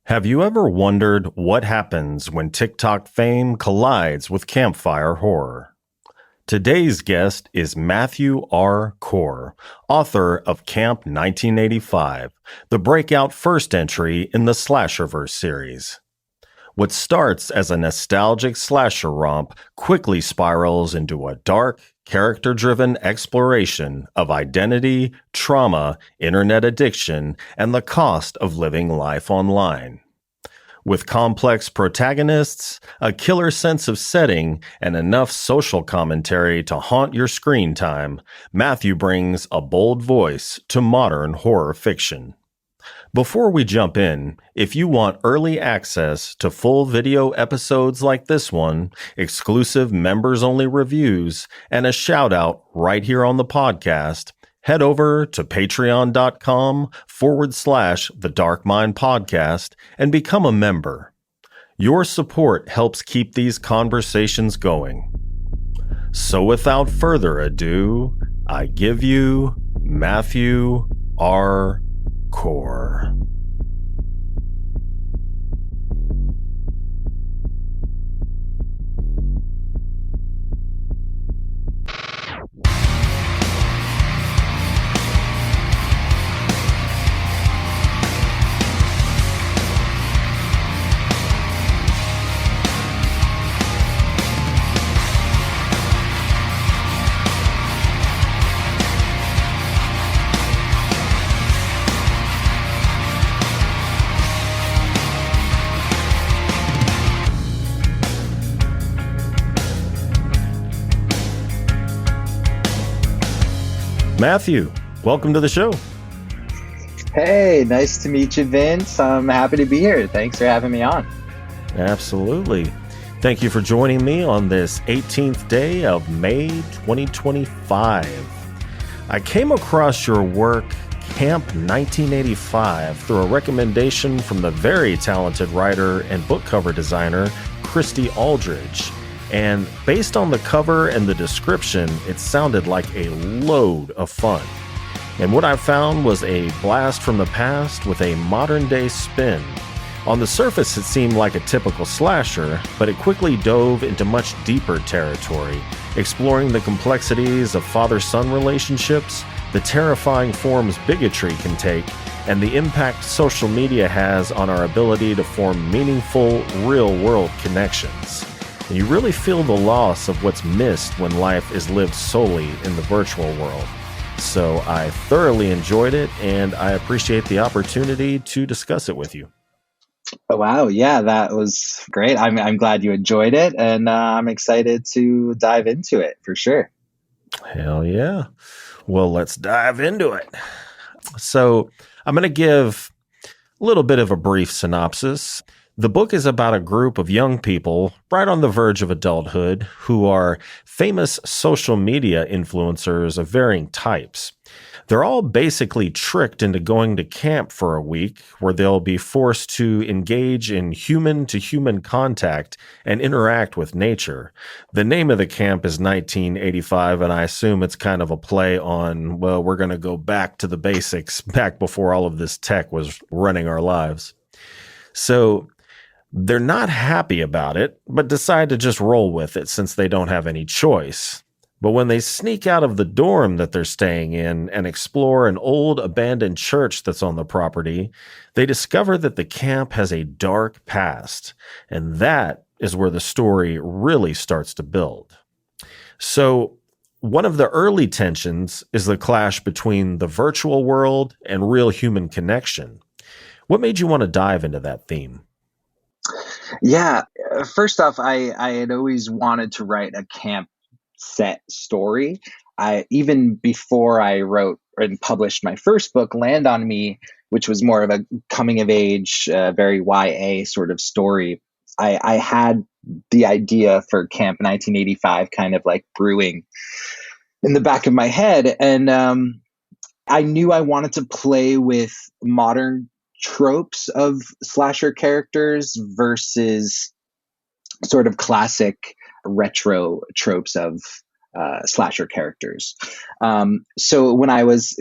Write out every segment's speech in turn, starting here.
Have you ever wondered what happens when TikTok fame collides with campfire horror? Today's guest is Matthew R. Corr, author of Camp 1985, the breakout first entry in the Slasherverse series. What starts as a nostalgic slasher romp quickly spirals into a dark, character-driven exploration of identity, trauma, internet addiction, and the cost of living life online. With complex protagonists, a killer sense of setting, and enough social commentary to haunt your screen time, Matthew brings a bold voice to modern horror fiction. Before we jump in, if you want early access to full video episodes like this one, exclusive members-only reviews, and a shout-out right here on the podcast, head over to patreon.com/The Dark Mind Podcast and become a member. Your support helps keep these conversations going. So without further ado, I give you Matthew R. Corr. Matthew, welcome to the show. Hey, nice to meet you, Vince. I'm happy to be here. Thanks for having me on. Absolutely. Thank you for joining me on this 18th day of May 2025. I came across your work, Camp 1985, through a recommendation from the very talented writer and book cover designer, Christy Aldridge. And based on the cover and the description, it sounded like a load of fun. And what I found was a blast from the past with a modern-day spin. On the surface, it seemed like a typical slasher, but it quickly dove into much deeper territory, exploring the complexities of father-son relationships, the terrifying forms bigotry can take, and the impact social media has on our ability to form meaningful, real-world connections. And you really feel the loss of what's missed when life is lived solely in the virtual world. So I thoroughly enjoyed it, and I appreciate the opportunity to discuss it with you. Oh, wow. Yeah, that was great. I'm glad you enjoyed it, and I'm excited to dive into it for sure. Hell yeah. Well, let's dive into it. So I'm going to give a little bit of a brief synopsis. The book is about a group of young people right on the verge of adulthood who are famous social media influencers of varying types. They're all basically tricked into going to camp for a week where they'll be forced to engage in human-to-human contact and interact with nature. The name of the camp is 1985, and I assume it's kind of a play on, well, we're going to go back to the basics, back before all of this tech was running our lives. So they're not happy about it, but decide to just roll with it since they don't have any choice. But when they sneak out of the dorm that they're staying in and explore an old abandoned church that's on the property, they discover that the camp has a dark past, and that is where the story really starts to build. So one of the early tensions is the clash between the virtual world and real human connection. What made you want to dive into that theme? Yeah, first off, I had always wanted to write a camp set story. Even before I wrote and published my first book, Land on Me, which was more of a coming of age, very YA sort of story, I had the idea for Camp 1985 kind of like brewing in the back of my head. And I knew I wanted to play with modern tropes of slasher characters versus sort of classic retro tropes of slasher characters. So when I was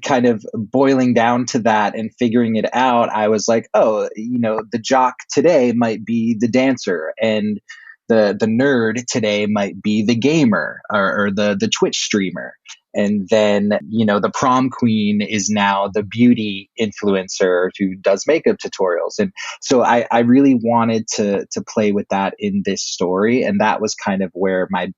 kind of boiling down to that and figuring it out, I was like, oh, the jock today might be the dancer, and the nerd today might be the gamer, or the Twitch streamer. And then, the prom queen is now the beauty influencer who does makeup tutorials. And so I really wanted to play with that in this story. And that was kind of where my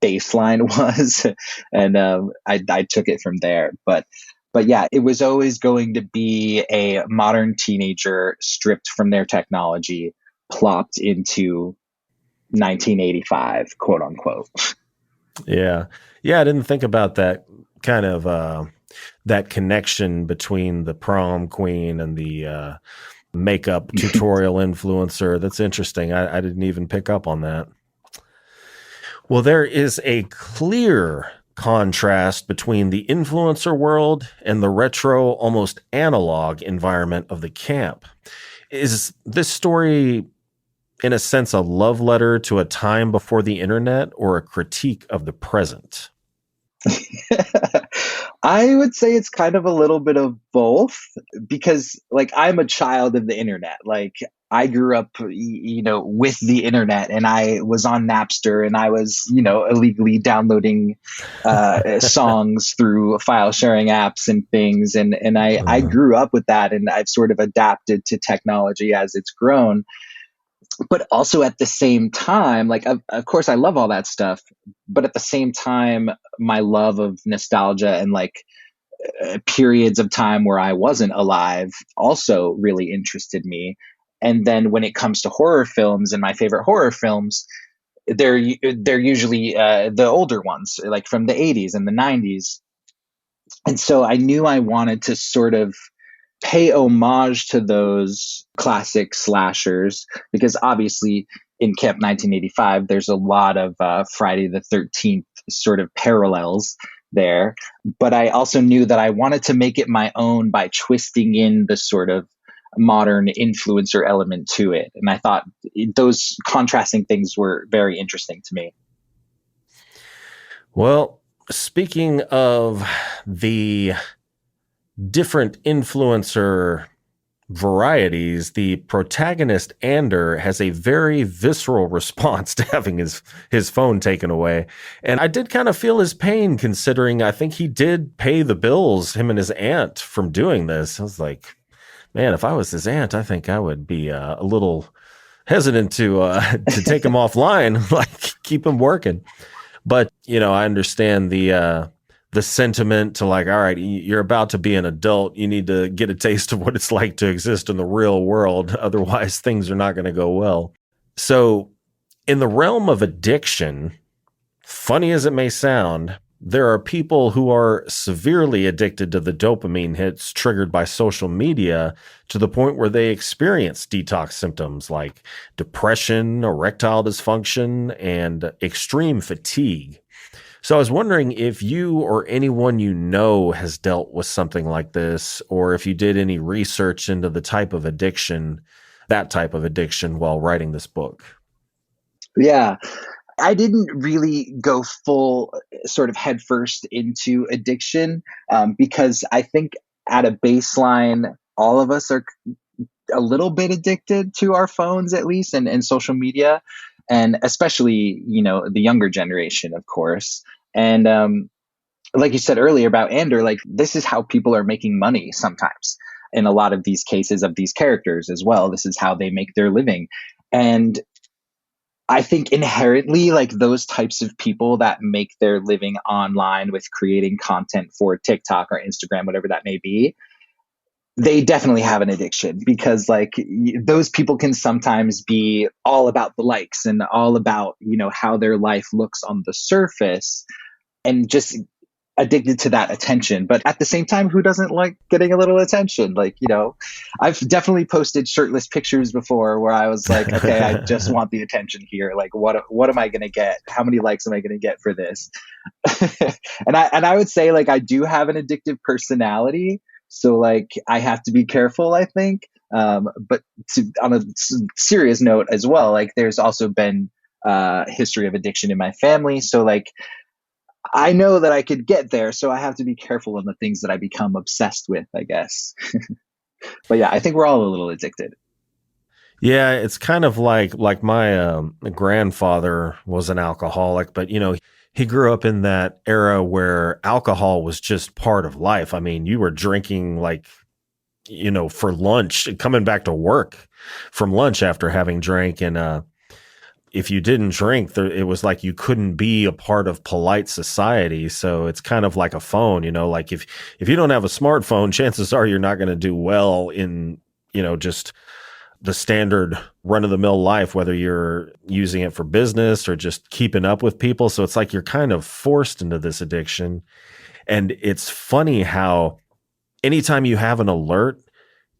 baseline was. And I took it from there. But yeah, it was always going to be a modern teenager stripped from their technology, plopped into 1985, quote unquote. Yeah. Yeah, I didn't think about that kind of that connection between the prom queen and the makeup tutorial influencer. That's interesting. I didn't even pick up on that. Well, there is a clear contrast between the influencer world and the retro, almost analog environment of the camp. Is this story, in a sense, a love letter to a time before the internet, or a critique of the present? I would say it's kind of a little bit of both, because I'm a child of the internet. I grew up, with the internet, and I was on Napster, and I was, illegally downloading songs through file sharing apps and things. And I grew up with that, and I've sort of adapted to technology as it's grown. But also at the same time, of course, I love all that stuff. But at the same time, my love of nostalgia and periods of time where I wasn't alive also really interested me. And then when it comes to horror films, and my favorite horror films, they're usually the older ones, like from the 80s and the 90s. And so I knew I wanted to sort of pay homage to those classic slashers, because obviously in Camp 1985, there's a lot of Friday the 13th sort of parallels there. But I also knew that I wanted to make it my own by twisting in the sort of modern influencer element to it. And I thought those contrasting things were very interesting to me. Well, speaking of the different influencer varieties, the protagonist Ander has a very visceral response to having his phone taken away. And I did kind of feel his pain, considering I think he did pay the bills, him and his aunt, from doing this. I was like, man, if I was his aunt, I think I would be a little hesitant to take him offline, keep him working. But, I understand the sentiment to all right, you're about to be an adult. You need to get a taste of what it's like to exist in the real world. Otherwise, things are not going to go well. So in the realm of addiction, funny as it may sound, there are people who are severely addicted to the dopamine hits triggered by social media, to the point where they experience detox symptoms like depression, erectile dysfunction, and extreme fatigue. So I was wondering if you or anyone you know has dealt with something like this, or if you did any research into that type of addiction while writing this book. Yeah. I didn't really go full sort of headfirst into addiction, because I think at a baseline, all of us are a little bit addicted to our phones, at least, and social media, and especially, the younger generation, of course. And like you said earlier about Ander, this is how people are making money sometimes. In a lot of these cases of these characters as well, this is how they make their living. And I think inherently, those types of people that make their living online with creating content for TikTok or Instagram, whatever that may be, they definitely have an addiction, because those people can sometimes be all about the likes and all about, how their life looks on the surface, and just addicted to that attention. But at the same time, who doesn't like getting a little attention? I've definitely posted shirtless pictures before where I was like, okay, I just want the attention here. What am I going to get? How many likes am I going to get for this? and I would say I do have an addictive personality. So I have to be careful, I think. But on a serious note as well, there's also been history of addiction in my family. So I know that I could get there, so I have to be careful on the things that I become obsessed with, I guess. But yeah, I think we're all a little addicted. Yeah, it's kind of like my grandfather was an alcoholic, but he grew up in that era where alcohol was just part of life. I mean, you were drinking like for lunch, coming back to work from lunch after having drank, and if you didn't drink, it was like you couldn't be a part of polite society. So it's kind of like a phone, like if you don't have a smartphone, chances are you're not going to do well in just the standard run of the mill life, whether you're using it for business or just keeping up with people. So it's like you're kind of forced into this addiction. And it's funny how anytime you have an alert,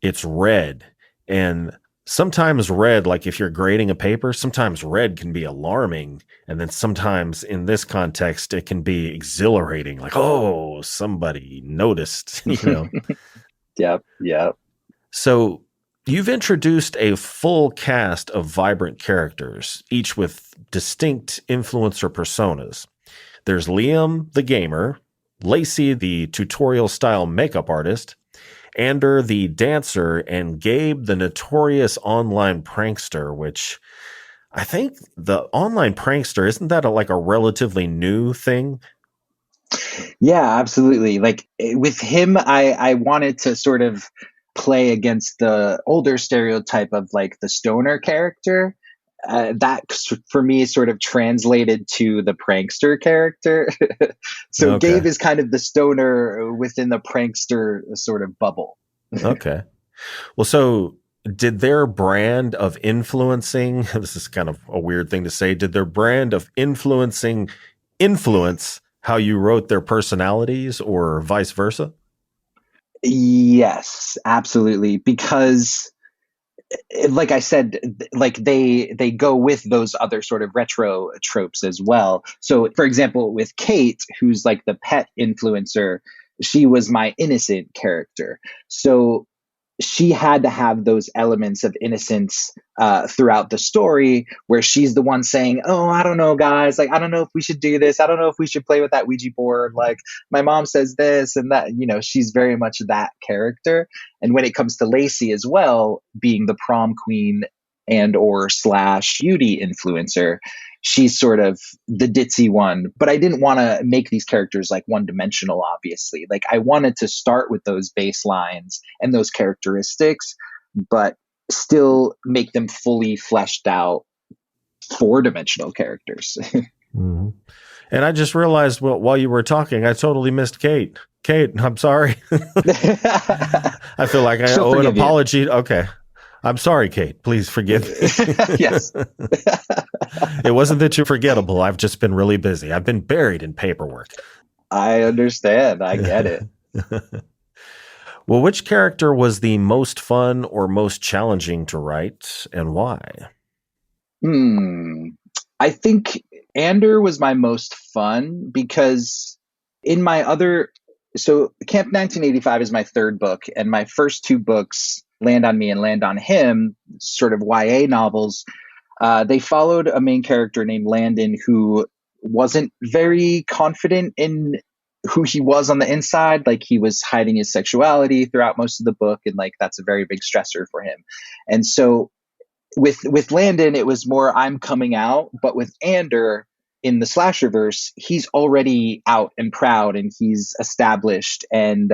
it's red. And sometimes red, like if you're grading a paper, sometimes red can be alarming. And then sometimes in this context, it can be exhilarating. Like, oh, somebody noticed, Yep, yep. So you've introduced a full cast of vibrant characters, each with distinct influencer personas. There's Liam, the gamer, Lacey, the tutorial style makeup artist, Ander, the dancer, and Gabe, the notorious online prankster, which I think the online prankster, isn't that like a relatively new thing? Yeah, absolutely. Like with him, I wanted to sort of play against the older stereotype of like the stoner character. That for me sort of translated to the prankster character. So Okay. Gabe is kind of the stoner within the prankster sort of bubble. Okay. Well, so did their brand of influencing, this is kind of a weird thing to say, did their brand of influencing influence how you wrote their personalities or vice versa? Yes, absolutely. Because like I said, like they go with those other sort of retro tropes as well. So, for example, with Kate, who's like the pet influencer, she was my innocent character. So she had to have those elements of innocence throughout the story where she's the one saying, oh, I don't know, guys, like I don't know if we should do this, I don't know if we should play with that Ouija board, like my mom says this and that, she's very much that character. And when it comes to Lacey as well, being the prom queen and or slash beauty influencer, she's sort of the ditzy one. But I didn't want to make these characters like one dimensional, obviously. Like I wanted to start with those baselines and those characteristics, but still make them fully fleshed out four-dimensional characters. Mm-hmm. And I just realized, well, while you were talking, I totally missed Kate. Kate, I'm sorry. I feel like I She'll owe an forgive you. apology. Okay. I'm sorry, Kate. Please forgive me. Yes. It wasn't that you're forgettable. I've just been really busy. I've been buried in paperwork. I understand. I get it. Well, which character was the most fun or most challenging to write and why? I think Ander was my most fun because in my other, so Camp 1985 is my third book, and my first two books, Land on Me and Land on Him, sort of YA novels, they followed a main character named Landon who wasn't very confident in who he was on the inside. Like he was hiding his sexuality throughout most of the book, and like that's a very big stressor for him. And so with Landon, it was more I'm coming out, but with Ander in the Slasherverse, he's already out and proud, and he's established, and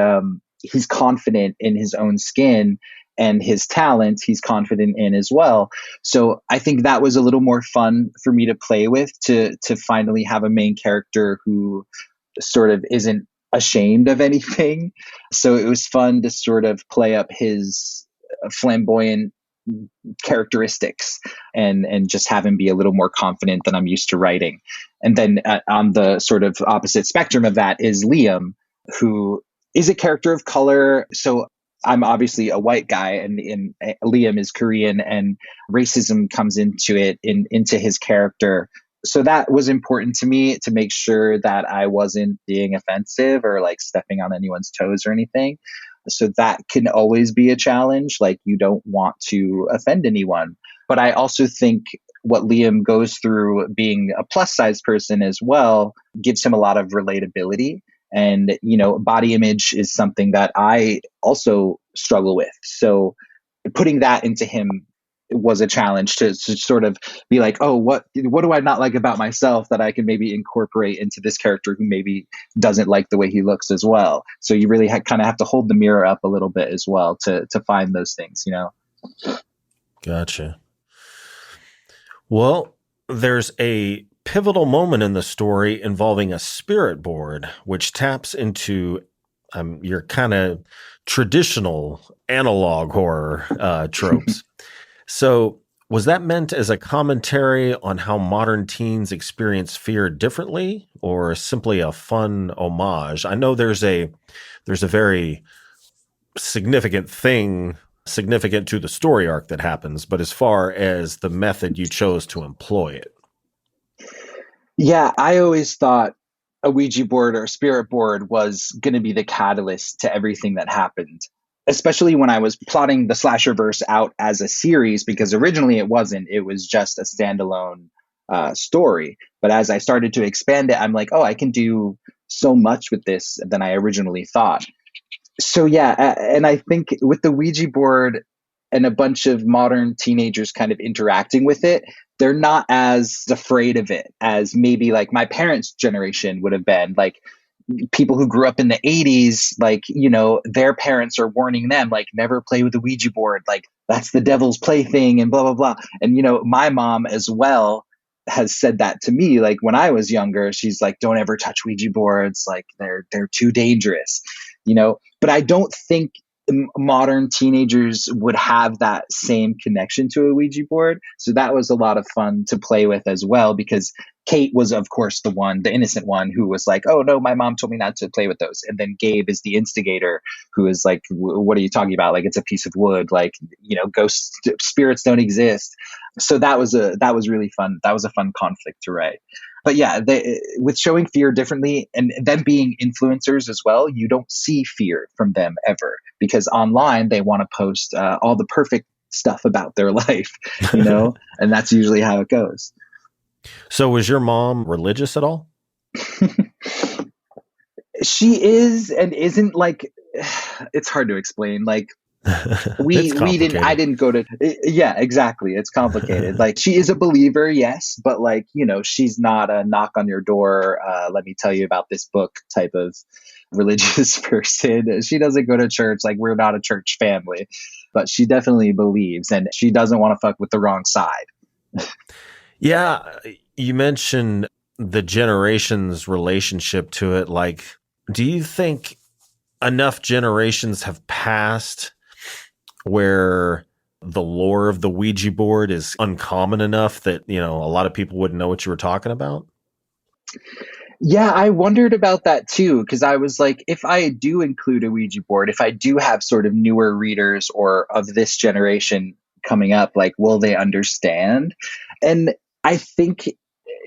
he's confident in his own skin and his talent. He's confident in as well. So I think that was a little more fun for me to play with to finally have a main character who sort of isn't ashamed of anything. So it was fun to sort of play up his flamboyant characteristics and just have him be a little more confident than I'm used to writing. And then on the sort of opposite spectrum of that is Liam, who is a character of color. So I'm obviously a white guy, and Liam is Korean, and racism comes into it into his character. So that was important to me to make sure that I wasn't being offensive or like stepping on anyone's toes or anything. So that can always be a challenge. Like you don't want to offend anyone. But I also think what Liam goes through being a plus size person as well gives him a lot of relatability. And, body image is something that I also struggle with. So putting that into him was a challenge to sort of be like, oh, what do I not like about myself that I can maybe incorporate into this character who maybe doesn't like the way he looks as well. So you really kind of have to hold the mirror up a little bit as well to find those things, Gotcha. Well, there's a pivotal moment in the story involving a spirit board, which taps into your kind of traditional analog horror tropes. So was that meant as a commentary on how modern teens experience fear differently, or simply a fun homage? I know there's a very significant to the story arc that happens, but as far as the method you chose to employ it. Yeah, I always thought a Ouija board or a spirit board was going to be the catalyst to everything that happened, especially when I was plotting the Slasherverse out as a series, because originally it wasn't. It was just a standalone story. But as I started to expand it, I'm like, oh, I can do so much with this than I originally thought. So yeah, and I think with the Ouija board and a bunch of modern teenagers kind of interacting with it, they're not as afraid of it as maybe like my parents' generation would have been. Like people who grew up in the 80s, like, their parents are warning them, like, never play with the Ouija board. Like, that's the devil's plaything and blah, blah, blah. And, my mom as well has said that to me. Like when I was younger, she's like, don't ever touch Ouija boards. Like they're too dangerous, but I don't think modern teenagers would have that same connection to a Ouija board. So that was a lot of fun to play with as well, because Kate was, of course, the innocent one who was like, oh, no, my mom told me not to play with those. And then Gabe is the instigator who is like, what are you talking about? Like, it's a piece of wood. Like, ghosts, spirits don't exist. So that was really fun. That was a fun conflict to write. But yeah, with showing fear differently and them being influencers as well, you don't see fear from them ever, because online they want to post all the perfect stuff about their life, and that's usually how it goes. So was your mom religious at all? She is and isn't. Like, it's hard to explain. Like, I didn't go to, yeah, exactly. It's complicated. Like, she is a believer, yes, but like, she's not a knock on your door, let me tell you about this book type of religious person. She doesn't go to church. Like, we're not a church family, but she definitely believes, and she doesn't want to fuck with the wrong side. Yeah. You mentioned the generations relationship to it. Like, do you think enough generations have passed where the lore of the Ouija board is uncommon enough that, a lot of people wouldn't know what you were talking about? Yeah, I wondered about that too, because I was like, if I do include a Ouija board, if I do have sort of newer readers or of this generation coming up, like, will they understand? And I think,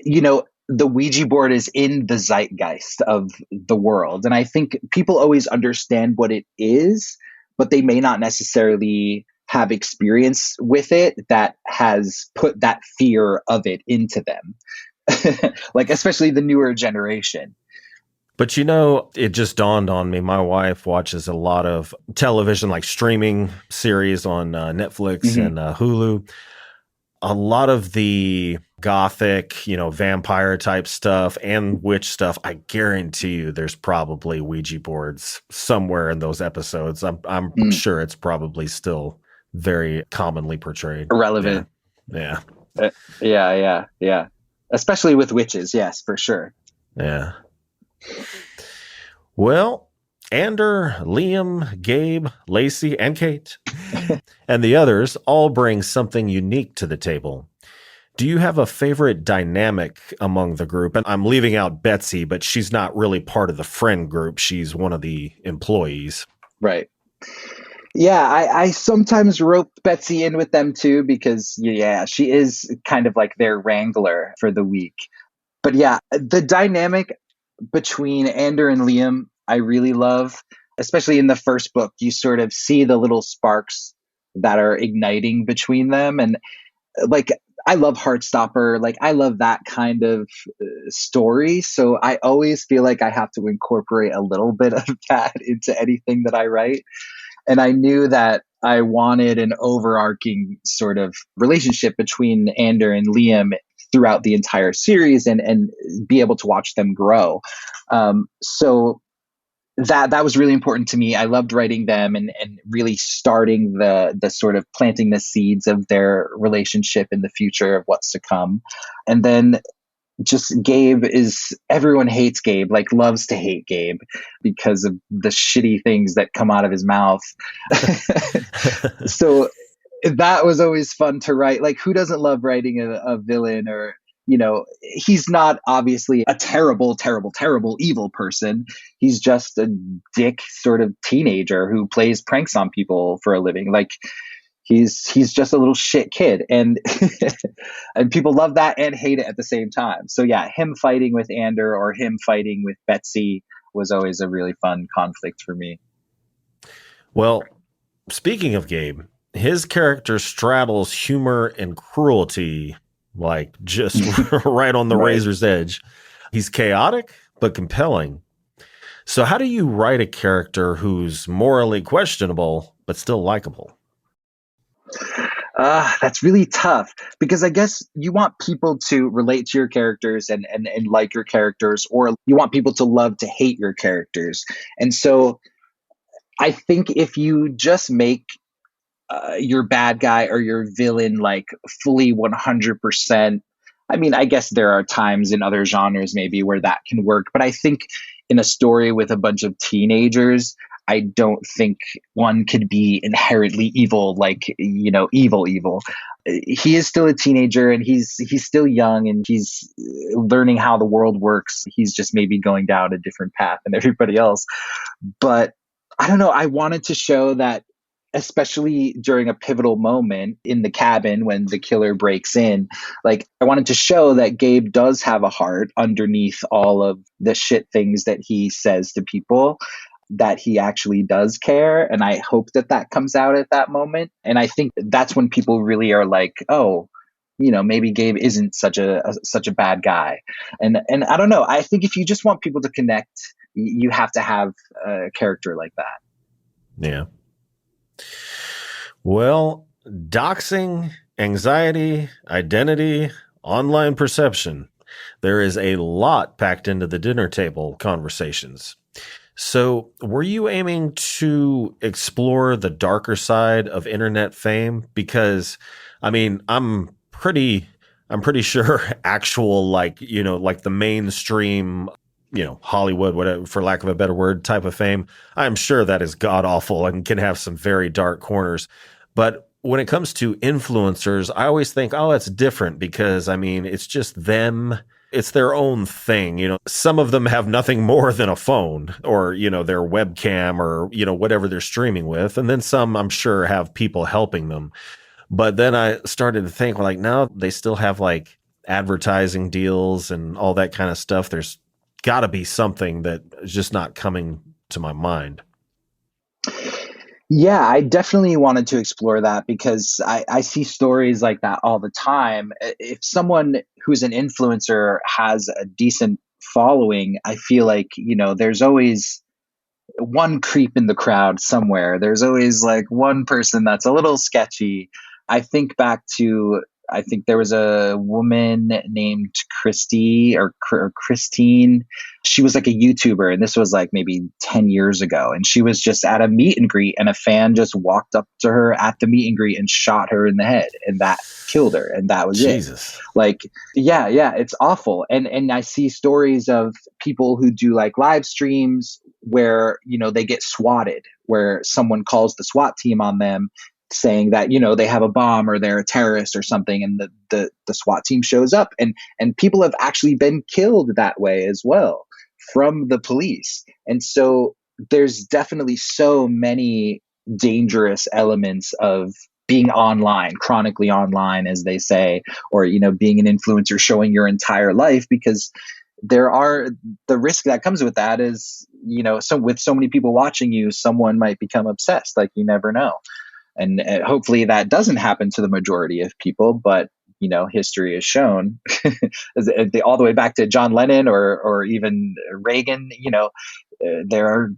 the Ouija board is in the zeitgeist of the world. And I think people always understand what it is, but they may not necessarily have experience with it that has put that fear of it into them. Like, especially the newer generation. But it just dawned on me. My wife watches a lot of television, like streaming series on Netflix and Hulu. A lot of the gothic, vampire type stuff and witch stuff, I guarantee you there's probably Ouija boards somewhere in those episodes. I'm sure it's probably still very commonly portrayed. Relevant. Yeah. Yeah. Especially with witches. Yes, for sure. Yeah. Well, Ander, Liam, Gabe, Lacey, and Kate, and the others all bring something unique to the table. Do you have a favorite dynamic among the group? And I'm leaving out Betsy, but she's not really part of the friend group. She's one of the employees. Right. Yeah, I sometimes rope Betsy in with them too, because, yeah, she is kind of like their wrangler for the week. But yeah, the dynamic between Ander and Liam, I really love, especially in the first book. You sort of see the little sparks that are igniting between them. And like, I love Heartstopper. Like, I love that kind of story. So I always feel like I have to incorporate a little bit of that into anything that I write. And I knew that I wanted an overarching sort of relationship between Ander and Liam throughout the entire series, and be able to watch them grow. So that was really important to me. I loved writing them, and really starting the sort of planting the seeds of their relationship in the future of what's to come. And then just Gabe is, everyone hates Gabe, like loves to hate Gabe because of the shitty things that come out of his mouth. So that was always fun to write. Like, who doesn't love writing a villain? Or, he's not obviously a terrible, terrible, terrible evil person. He's just a dick sort of teenager who plays pranks on people for a living. Like, he's just a little shit kid, and and people love that and hate it at the same time. So yeah, him fighting with Ander or him fighting with Betsy was always a really fun conflict for me. Well, speaking of Gabe, his character straddles humor and cruelty, like just right on the Right. razor's edge. He's chaotic, but compelling. So how do you write a character who's morally questionable, but still likable? That's really tough, because I guess you want people to relate to your characters, and like your characters, or you want people to love to hate your characters. And so I think if you just make your bad guy or your villain like fully 100%, I mean, I guess there are times in other genres maybe where that can work, but I think in a story with a bunch of teenagers, I don't think one could be inherently evil, like, evil. He is still a teenager, and he's still young, and he's learning how the world works. He's just maybe going down a different path than everybody else. But I don't know. I wanted to show that, especially during a pivotal moment in the cabin when the killer breaks in, like, I wanted to show that Gabe does have a heart underneath all of the shit things that he says to people, that he actually does care. And I hope that comes out at that moment. And I think that's when people really are like, oh, maybe Gabe isn't such a bad guy. And I don't know. I think if you just want people to connect, you have to have a character like that. Yeah. Well, doxing, anxiety, identity, online perception. There is a lot packed into the dinner table conversations. So, were you aiming to explore the darker side of internet fame? Because, I mean, I'm pretty sure actual, like the mainstream, Hollywood, whatever, for lack of a better word, type of fame, I'm sure that is god awful and can have some very dark corners. But when it comes to influencers, I always think, oh, it's different because, I mean, it's just them. It's their own thing. Some of them have nothing more than a phone or, their webcam or, whatever they're streaming with. And then some, I'm sure, have people helping them. But then I started to think, like, now they still have like advertising deals and all that kind of stuff. There's got to be something that is just not coming to my mind. Yeah, I definitely wanted to explore that, because I see stories like that all the time. If someone who's an influencer has a decent following, I feel like, there's always one creep in the crowd somewhere. There's always like one person that's a little sketchy. I think there was a woman named Christy or Christine. She was like a YouTuber, and this was like maybe 10 years ago. And she was just at a meet and greet, and a fan just walked up to her at the meet and greet and shot her in the head, and that killed her. And that was Jesus. it. Like, yeah, it's awful. And I see stories of people who do like live streams where, they get swatted, where someone calls the SWAT team on them, saying that, they have a bomb or they're a terrorist or something, and the SWAT team shows up, and people have actually been killed that way as well from the police. And so there's definitely so many dangerous elements of being online, chronically online, as they say, or, being an influencer, showing your entire life, because the risk that comes with that is, so with so many people watching you, someone might become obsessed. Like, you never know. And hopefully that doesn't happen to the majority of people, but history has shown, all the way back to John Lennon or even Reagan. There are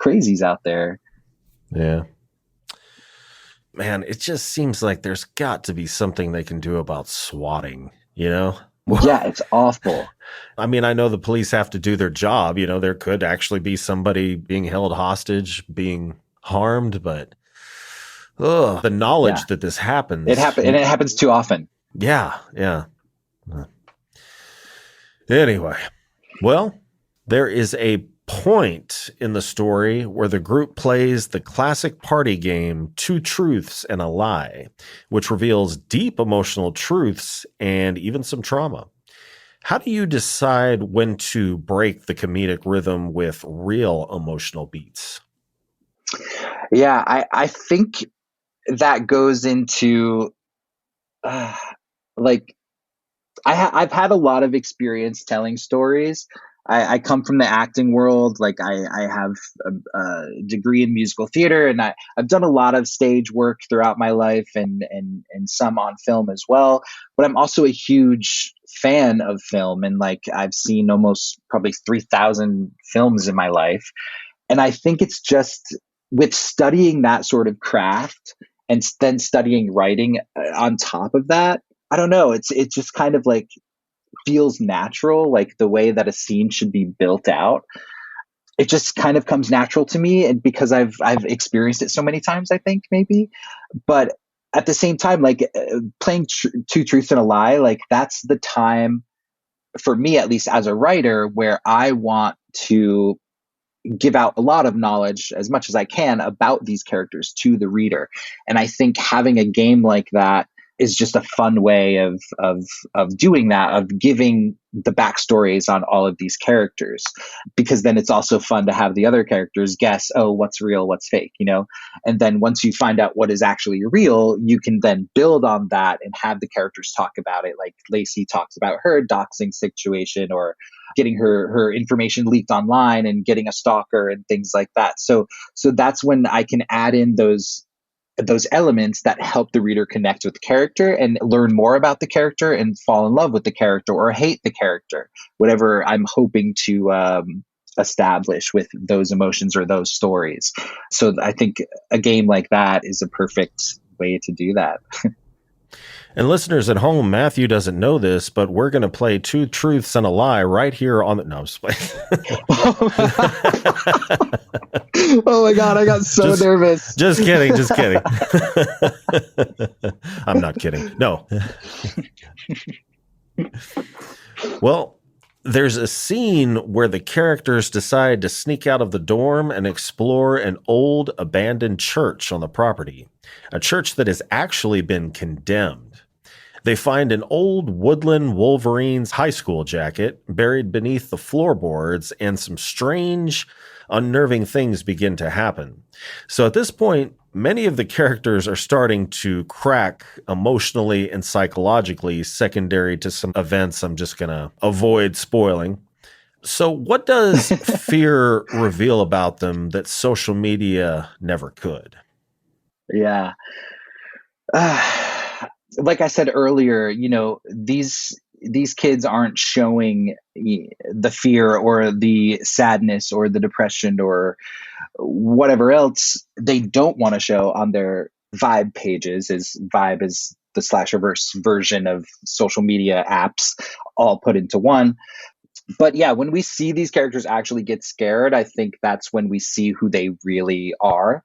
crazies out there. Yeah. Man, it just seems like there's got to be something they can do about swatting, Yeah, it's awful. I mean, I know the police have to do their job. There could actually be somebody being held hostage, being harmed, but the knowledge that this happens. It happens too often. Yeah. Anyway, well, there is a point in the story where the group plays the classic party game, Two Truths and a Lie, which reveals deep emotional truths and even some trauma. How do you decide when to break the comedic rhythm with real emotional beats? Yeah, I think that goes into like I've had a lot of experience telling stories. I come from the acting world. Like I have a degree in musical theater, and I've done a lot of stage work throughout my life, and some on film as well. But I'm also a huge fan of film, and like I've seen almost probably 3,000 films in my life. And I think it's just with studying that sort of craft and then studying writing on top of that. I don't know. It's just kind of like feels natural, like the way that a scene should be built out. It just kind of comes natural to me, and because I've experienced it so many times, I think maybe. But at the same time, like playing Two Truths and a Lie, like that's the time for me, at least as a writer, where I want to give out a lot of knowledge as much as I can about these characters to the reader. And I think having a game like that is just a fun way of doing that, of giving the backstories on all of these characters, because then it's also fun to have the other characters guess, oh, what's real, what's fake, and then once you find out what is actually real, you can then build on that and have the characters talk about it, like Lacey talks about her doxing situation, or getting her information leaked online and getting a stalker and things like that. So that's when I can add in those elements that help the reader connect with the character and learn more about the character and fall in love with the character or hate the character, whatever I'm hoping to establish with those emotions or those stories. So I think a game like that is a perfect way to do that. And listeners at home, Matthew doesn't know this, but we're going to play Two Truths and a Lie right here on the... No, I'm just playing. Oh my God, I got so nervous. Just kidding. I'm not kidding. No. Well, there's a scene where the characters decide to sneak out of the dorm and explore an old abandoned church on the property, a church that has actually been condemned. They find an old Woodland Wolverines high school jacket buried beneath the floorboards, and some strange, unnerving things begin to happen. So at this point, many of the characters are starting to crack emotionally and psychologically, secondary to some events I'm just going to avoid spoiling. So what does fear reveal about them that social media never could? Yeah. Like I said earlier, these kids aren't showing the fear or the sadness or the depression or whatever else they don't want to show on their Vibe pages. Vibe is the Slasherverse version of social media apps all put into one. But yeah, when we see these characters actually get scared, I think that's when we see who they really are,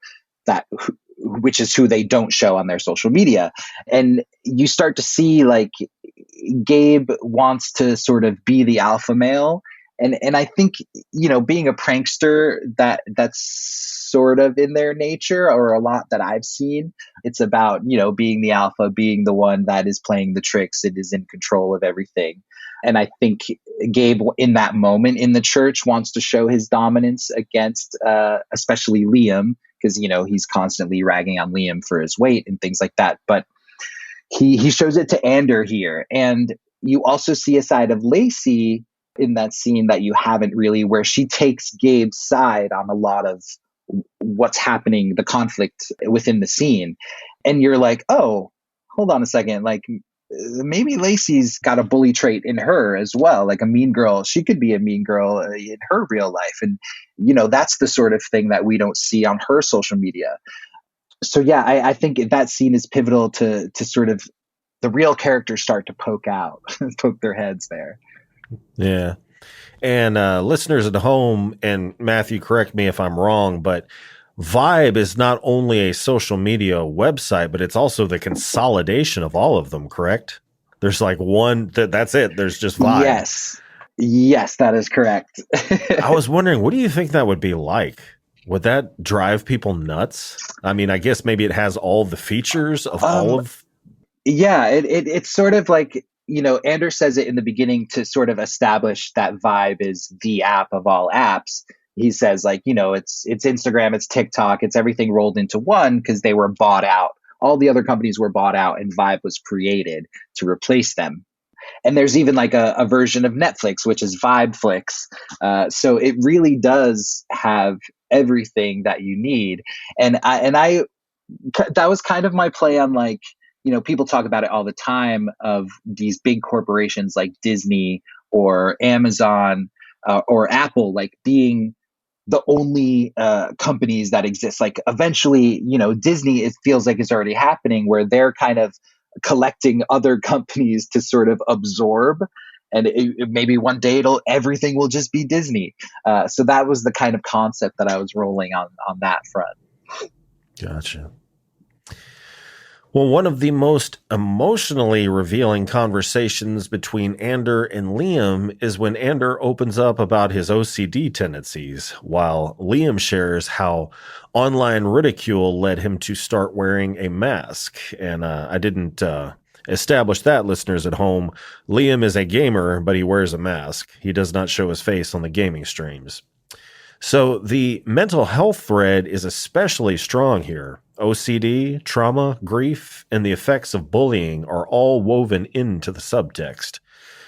which is who they don't show on their social media. And you start to see like Gabe wants to sort of be the alpha male. And I think, being a prankster, that's sort of in their nature, or a lot that I've seen. It's about, being the alpha, being the one that is playing the tricks. It is in control of everything. And I think Gabe, in that moment in the church, wants to show his dominance against, especially Liam, because, he's constantly ragging on Liam for his weight and things like that. But he shows it to Ander here. And you also see a side of Lacey in that scene that you haven't really, where she takes Gabe's side on a lot of what's happening, the conflict within the scene. And you're like, oh, hold on a second. Like, maybe Lacey's got a bully trait in her as well, like a mean girl. She could be a mean girl in her real life. And, that's the sort of thing that we don't see on her social media. So, yeah, I think that scene is pivotal to sort of the real characters start to poke out, poke their heads there. Yeah. And listeners at home, and Matthew, correct me if I'm wrong, but Vibe is not only a social media website, but it's also the consolidation of all of them, correct? There's like one that's it. There's just Vibe. Yes, that is correct. I was wondering, what do you think that would be like? Would that drive people nuts? I mean, I guess maybe it has all the features of all of. Yeah, it's sort of like, Anders says it in the beginning to sort of establish that Vibe is the app of all apps. He says, like, it's Instagram, it's TikTok, it's everything rolled into one because they were bought out. All the other companies were bought out and Vibe was created to replace them. And there's even like a version of Netflix, which is Vibeflix. So it really does have everything that you need. And I that was kind of my play on, like, people talk about it all the time of these big corporations like Disney or Amazon or Apple, like being the only companies that exist. Like eventually, Disney, it feels like it's already happening where they're kind of collecting other companies to sort of absorb. And maybe one day everything will just be Disney. So that was the kind of concept that I was rolling on that front. Gotcha. Well, one of the most emotionally revealing conversations between Ander and Liam is when Ander opens up about his OCD tendencies, while Liam shares how online ridicule led him to start wearing a mask. And I didn't establish that, listeners at home. Liam is a gamer, but he wears a mask. He does not show his face on the gaming streams. So the mental health thread is especially strong here. OCD, trauma, grief, and the effects of bullying are all woven into the subtext.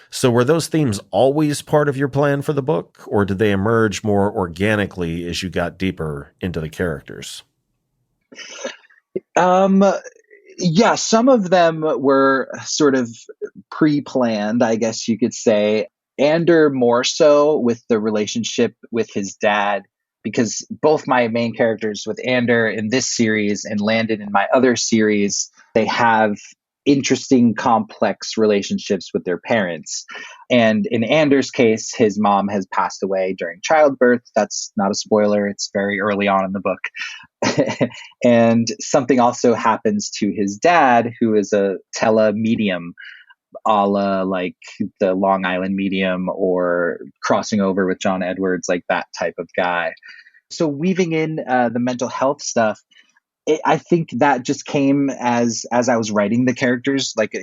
So were those themes always part of your plan for the book, or did they emerge more organically as you got deeper into the characters? Yeah, some of them were sort of pre-planned, I guess you could say. Ander more so with the relationship with his dad, because both my main characters with Ander in this series and Landon in my other series, they have interesting, complex relationships with their parents. And in Anders' case, his mom has passed away during childbirth. That's not a spoiler. It's very early on in the book. And something also happens to his dad, who is a telemedium, a la like the Long Island Medium or crossing over with John Edwards, like that type of guy. So weaving in the mental health stuff, I think that just came as I was writing the characters, like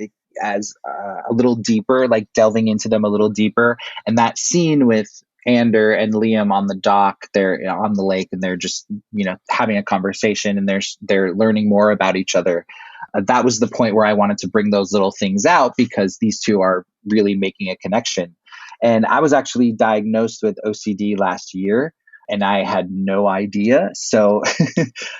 as a little deeper, like delving into them a little deeper. And that scene with Ander and Liam on the dock, they're on the lake, and they're just having a conversation, and they're learning more about each other. That was the point where I wanted to bring those little things out, because these two are really making a connection. And I was actually diagnosed with OCD last year, and I had no idea. So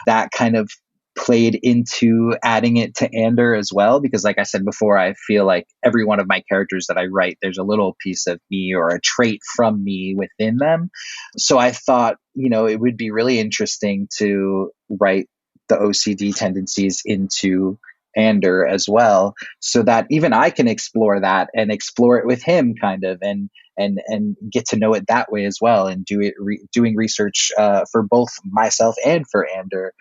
that kind of played into adding it to Ander as well, because like I said before, I feel like every one of my characters that I write, there's a little piece of me or a trait from me within them. So I thought, it would be really interesting to write the OCD tendencies into Ander as well, so that even I can explore that and explore it with him, kind of, and get to know it that way as well, and doing research for both myself and for Ander.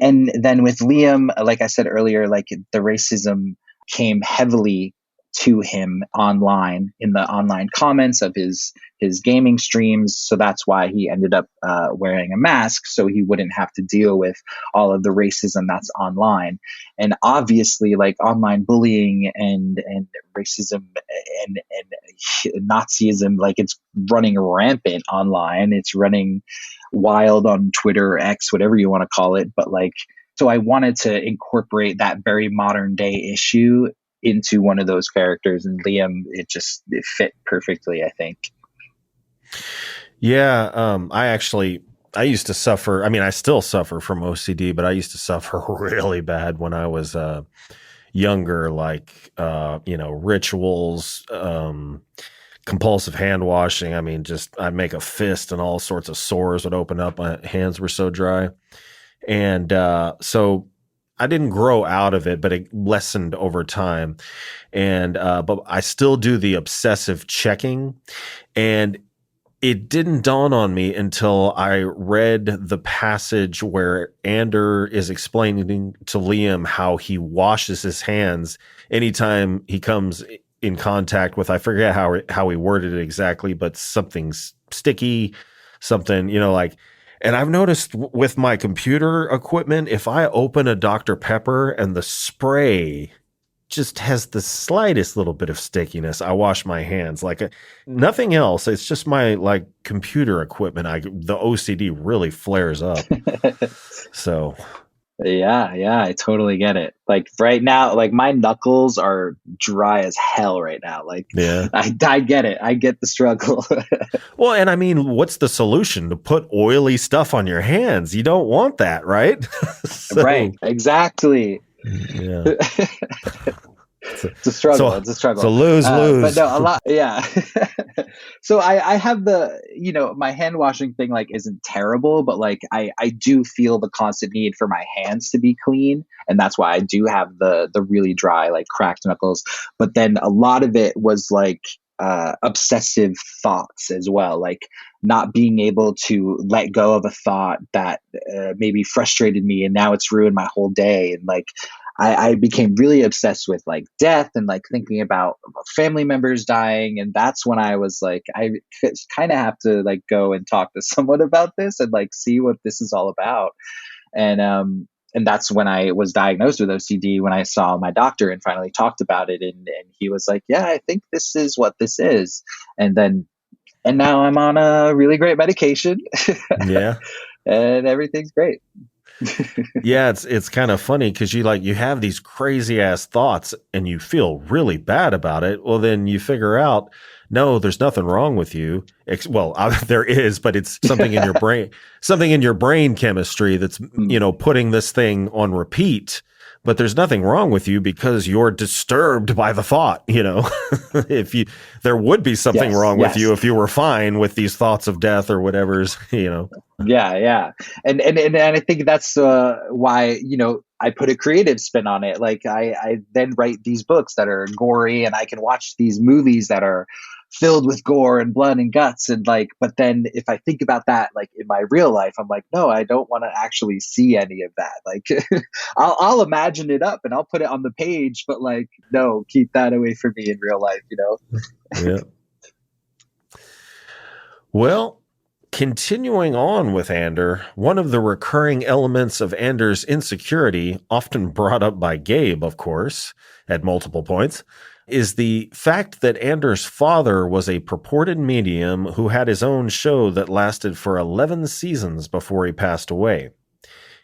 And then with Liam, like I said earlier, like the racism came heavily to him online, in the online comments of his gaming streams. So that's why he ended up wearing a mask, so he wouldn't have to deal with all of the racism that's online. And obviously, like online bullying and racism and Nazism, like it's running rampant online. It's running wild on Twitter or X, whatever you want to call it. But like, so I wanted to incorporate that very modern day issue into one of those characters, and Liam, it fit perfectly, I think. Yeah, I used to suffer. I mean, I still suffer from OCD, but I used to suffer really bad when I was younger, like, rituals, compulsive hand washing. I mean, just I'd make a fist and all sorts of sores would open up. My hands were so dry. And so I didn't grow out of it, but it lessened over time. And but I still do the obsessive checking. And it didn't dawn on me until I read the passage where Ander is explaining to Liam how he washes his hands anytime he comes in contact with, I forget how he worded it exactly, but something's sticky, something, like, and I've noticed with my computer equipment, if I open a Dr. Pepper and the spray just has the slightest little bit of stickiness, I wash my hands like nothing else. It's just my like computer equipment. The OCD really flares up. So Yeah, I totally get it. Like right now, like my knuckles are dry as hell right now. Like, yeah, I get it. I get the struggle. well, and I mean, what's the solution? To put oily stuff on your hands? You don't want that, right? So, right. Exactly. yeah. It's a struggle. It's a struggle. So lose. But no, a lot. Yeah. So I have my hand washing thing like isn't terrible, but like I do feel the constant need for my hands to be clean. And that's why I do have the really dry, like cracked knuckles. But then a lot of it was like obsessive thoughts as well, like not being able to let go of a thought that maybe frustrated me and now it's ruined my whole day. And like I became really obsessed with like death and like thinking about family members dying. And that's when I was like, I kind of have to like go and talk to someone about this and like see what this is all about. And that's when I was diagnosed with OCD, when I saw my doctor and finally talked about it. And he was like, yeah, I think this is what this is. And now I'm on a really great medication. Yeah. And everything's great. Yeah, it's kind of funny because you have these crazy ass thoughts and you feel really bad about it. Well, then you figure out, no, there's nothing wrong with you. There is, but it's something in your brain chemistry that's putting this thing on repeat. But there's nothing wrong with you because you're disturbed by the thought. There would be something wrong with you if you were fine with these thoughts of death or whatever's. Yeah, and I think that's why I put a creative spin on it. Like I then write these books that are gory, and I can watch these movies that are filled with gore and blood and guts, and like, but then if I think about that like in my real life, I'm like, no, I don't want to actually see any of that. Like I'll imagine it up and I'll put it on the page, but like, no, keep that away from me in real life. Yeah. Well, continuing on with Ander, one of the recurring elements of Ander's insecurity, often brought up by Gabe, of course, at multiple points, is the fact that Ander's father was a purported medium who had his own show that lasted for 11 seasons before he passed away.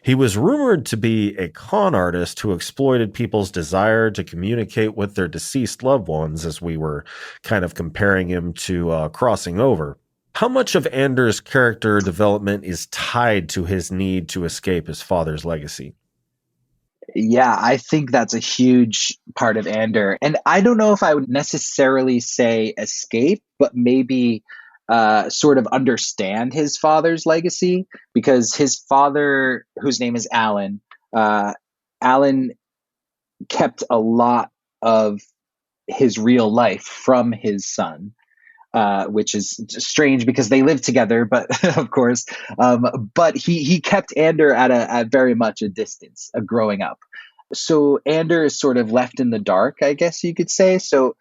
He was rumored to be a con artist who exploited people's desire to communicate with their deceased loved ones, as we were kind of comparing him to Crossing Over. How much of Ander's character development is tied to his need to escape his father's legacy? Yeah, I think that's a huge part of Ander. And I don't know if I would necessarily say escape, but maybe sort of understand his father's legacy, because his father, whose name is Alan, Alan kept a lot of his real life from his son. Which is strange because they live together, but of course, but he kept Ander at very much a distance growing up. So Ander is sort of left in the dark, I guess you could say. So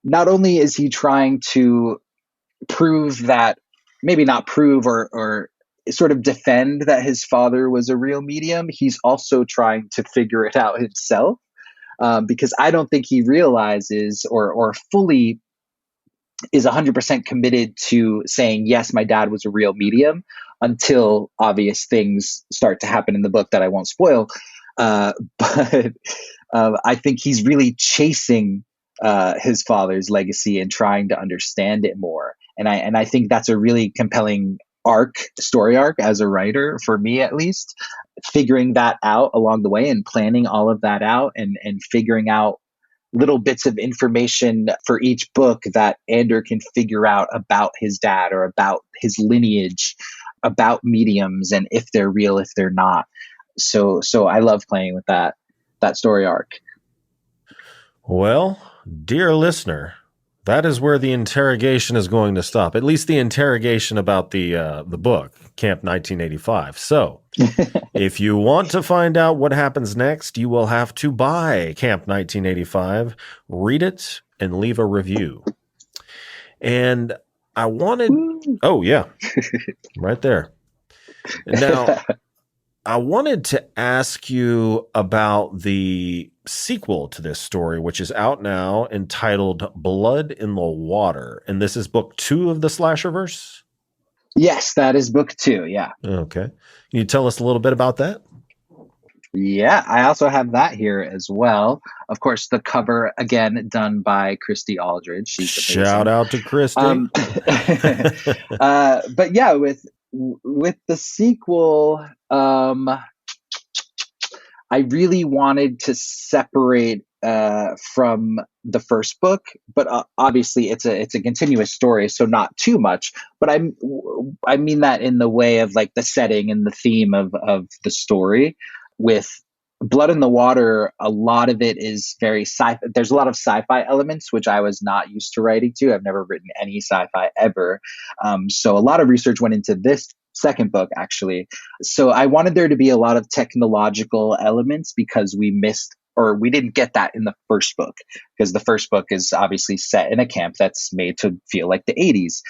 not only is he trying to prove that, maybe not prove or sort of defend that his father was a real medium, he's also trying to figure it out himself, because I don't think he realizes or fully is 100% committed to saying, yes, my dad was a real medium, until obvious things start to happen in the book that I won't spoil. But I think he's really chasing his father's legacy and trying to understand it more. And I think that's a really compelling story arc as a writer, for me at least, figuring that out along the way and planning all of that out and figuring out little bits of information for each book that Ander can figure out about his dad or about his lineage, about mediums and if they're real, if they're not. So I love playing with that story arc. Well, dear listener, that is where the interrogation is going to stop. At least the interrogation about the book, Camp 1985. So, if you want to find out what happens next, you will have to buy Camp 1985, read it, and leave a review. And I wanted, oh yeah, right there. Now, I wanted to ask you about the sequel to this story, which is out now, entitled Blood in the Water. And this is book 2 of the Slasherverse? Yes, that is book 2, yeah. Okay. Can you tell us a little bit about that? Yeah, I also have that here as well. Of course, the cover, again, done by Christy Aldridge. She's Shout out to Christy. But yeah, with the sequel, I really wanted to separate from the first book, but obviously it's a continuous story, so not too much. But I mean that in the way of like the setting and the theme of the story. With Blood in the Water, a lot of it is very sci-fi. There's a lot of sci-fi elements, which I was not used to writing to. I've never written any sci-fi ever. So a lot of research went into this second book, actually. So I wanted there to be a lot of technological elements because we didn't get that in the first book, because the first book is obviously set in a camp that's made to feel like the 80s.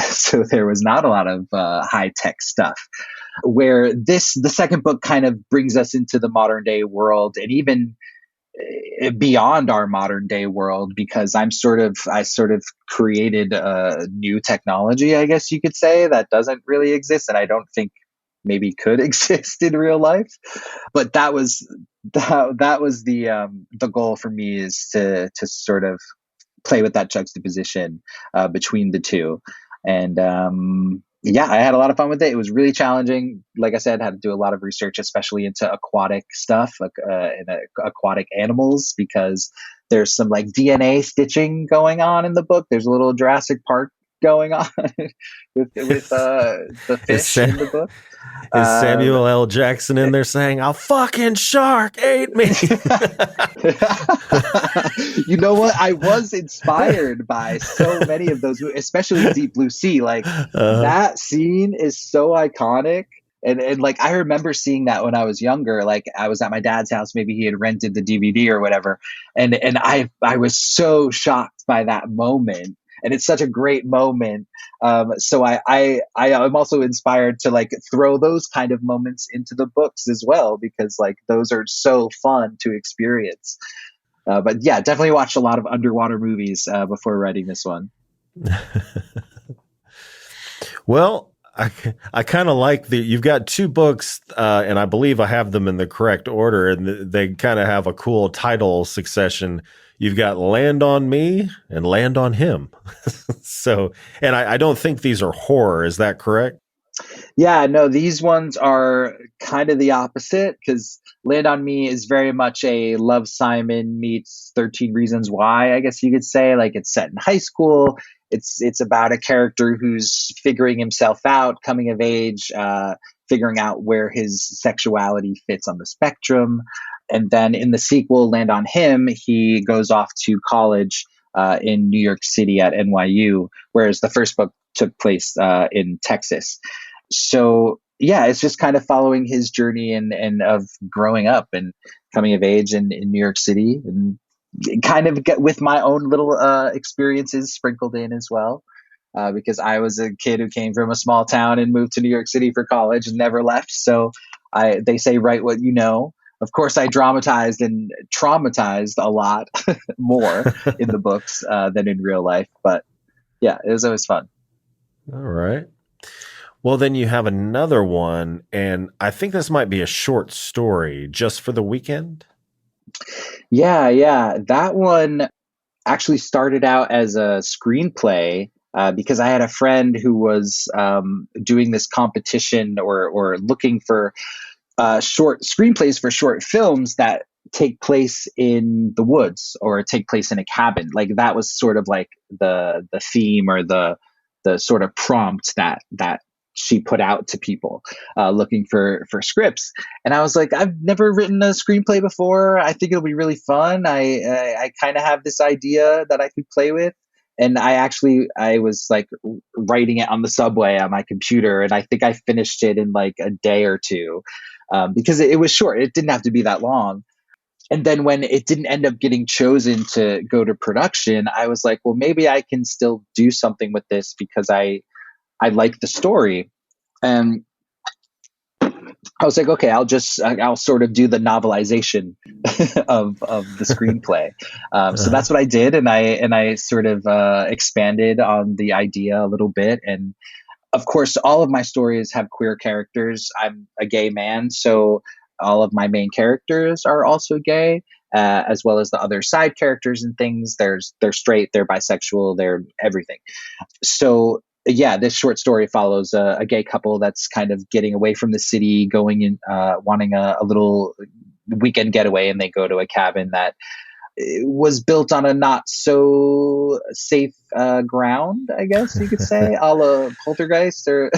So there was not a lot of high-tech stuff. Where the second book kind of brings us into the modern day world, and even beyond our modern day world, because I sort of created a new technology, I guess you could say, that doesn't really exist, and I don't think maybe could exist in real life. But that was the goal for me, is to sort of play with that juxtaposition between the two. And yeah, I had a lot of fun with it. It was really challenging. Like I said, had to do a lot of research, especially into aquatic stuff, like aquatic animals, because there's some like DNA stitching going on in the book. There's a little Jurassic Park going on with the fish in the book. Is Samuel L. Jackson in there saying, "A fucking shark ate me"? You know what? I was inspired by so many of those, especially Deep Blue Sea. Like that scene is so iconic. And like, I remember seeing that when I was younger. Like, I was at my dad's house. Maybe he had rented the DVD or whatever. And I was so shocked by that moment. And it's such a great moment. So I'm also inspired to like throw those kind of moments into the books as well, because like those are so fun to experience. But yeah, definitely watched a lot of underwater movies before writing this one. Well, I kind of like you've got 2 books, and I believe I have them in the correct order, and they kind of have a cool title succession. You've got Land on Me and Land on Him. So, and I don't think these are horror. Is that correct? Yeah, no, these ones are kind of the opposite, because Land on Me is very much a Love, Simon meets 13 Reasons Why, I guess you could say. Like, it's set in high school. It's about a character who's figuring himself out, coming of age, figuring out where his sexuality fits on the spectrum. And then in the sequel, Land on Him, he goes off to college in New York City at NYU, whereas the first book took place in Texas. So yeah, it's just kind of following his journey and of growing up and coming of age in New York City, and kind of get with my own little experiences sprinkled in as well. Because I was a kid who came from a small town and moved to New York City for college and never left. So they say, write what you know. Of course, I dramatized and traumatized a lot more in the books than in real life. But yeah, it was always fun. All right. Well, then you have another one, and I think this might be a short story, Just for the Weekend. Yeah. That one actually started out as a screenplay because I had a friend who was doing this competition or looking for short screenplays for short films that take place in the woods or take place in a cabin. Like that was sort of like the theme or the sort of prompt that she put out to people looking for scripts. And I was like, I've never written a screenplay before. I think it'll be really fun. I kind of have this idea that I could play with. And I was like writing it on the subway on my computer, and I think I finished it in like a day or two, because it was short. It didn't have to be that long. And then when it didn't end up getting chosen to go to production, I was like, well, maybe I can still do something with this because I like the story. And I was like, okay, I'll sort of do the novelization of the screenplay. So that's what I did, and I sort of expanded on the idea a little bit. And of course, all of my stories have queer characters. I'm a gay man, so all of my main characters are also gay, as well as the other side characters and things. They're straight, they're bisexual, they're everything. So yeah, this short story follows a gay couple that's kind of getting away from the city, going in, wanting a little weekend getaway, and they go to a cabin that was built on a not so safe ground, I guess you could say, a la Poltergeist or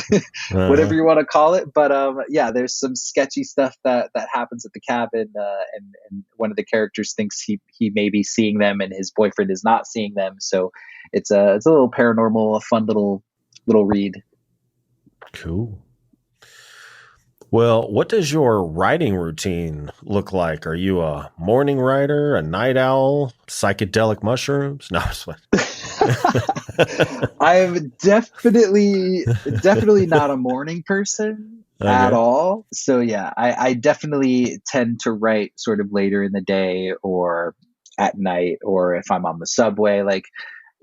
whatever you want to call it. But yeah, there's some sketchy stuff that happens at the cabin, and one of the characters thinks he may be seeing them, and his boyfriend is not seeing them. So it's a little paranormal, a fun little read. Cool. Well, what does your writing routine look like? Are you a morning writer, a night owl, psychedelic mushrooms? No, I'm definitely not a morning person at all. So yeah, I definitely tend to write sort of later in the day or at night, or if I'm on the subway, like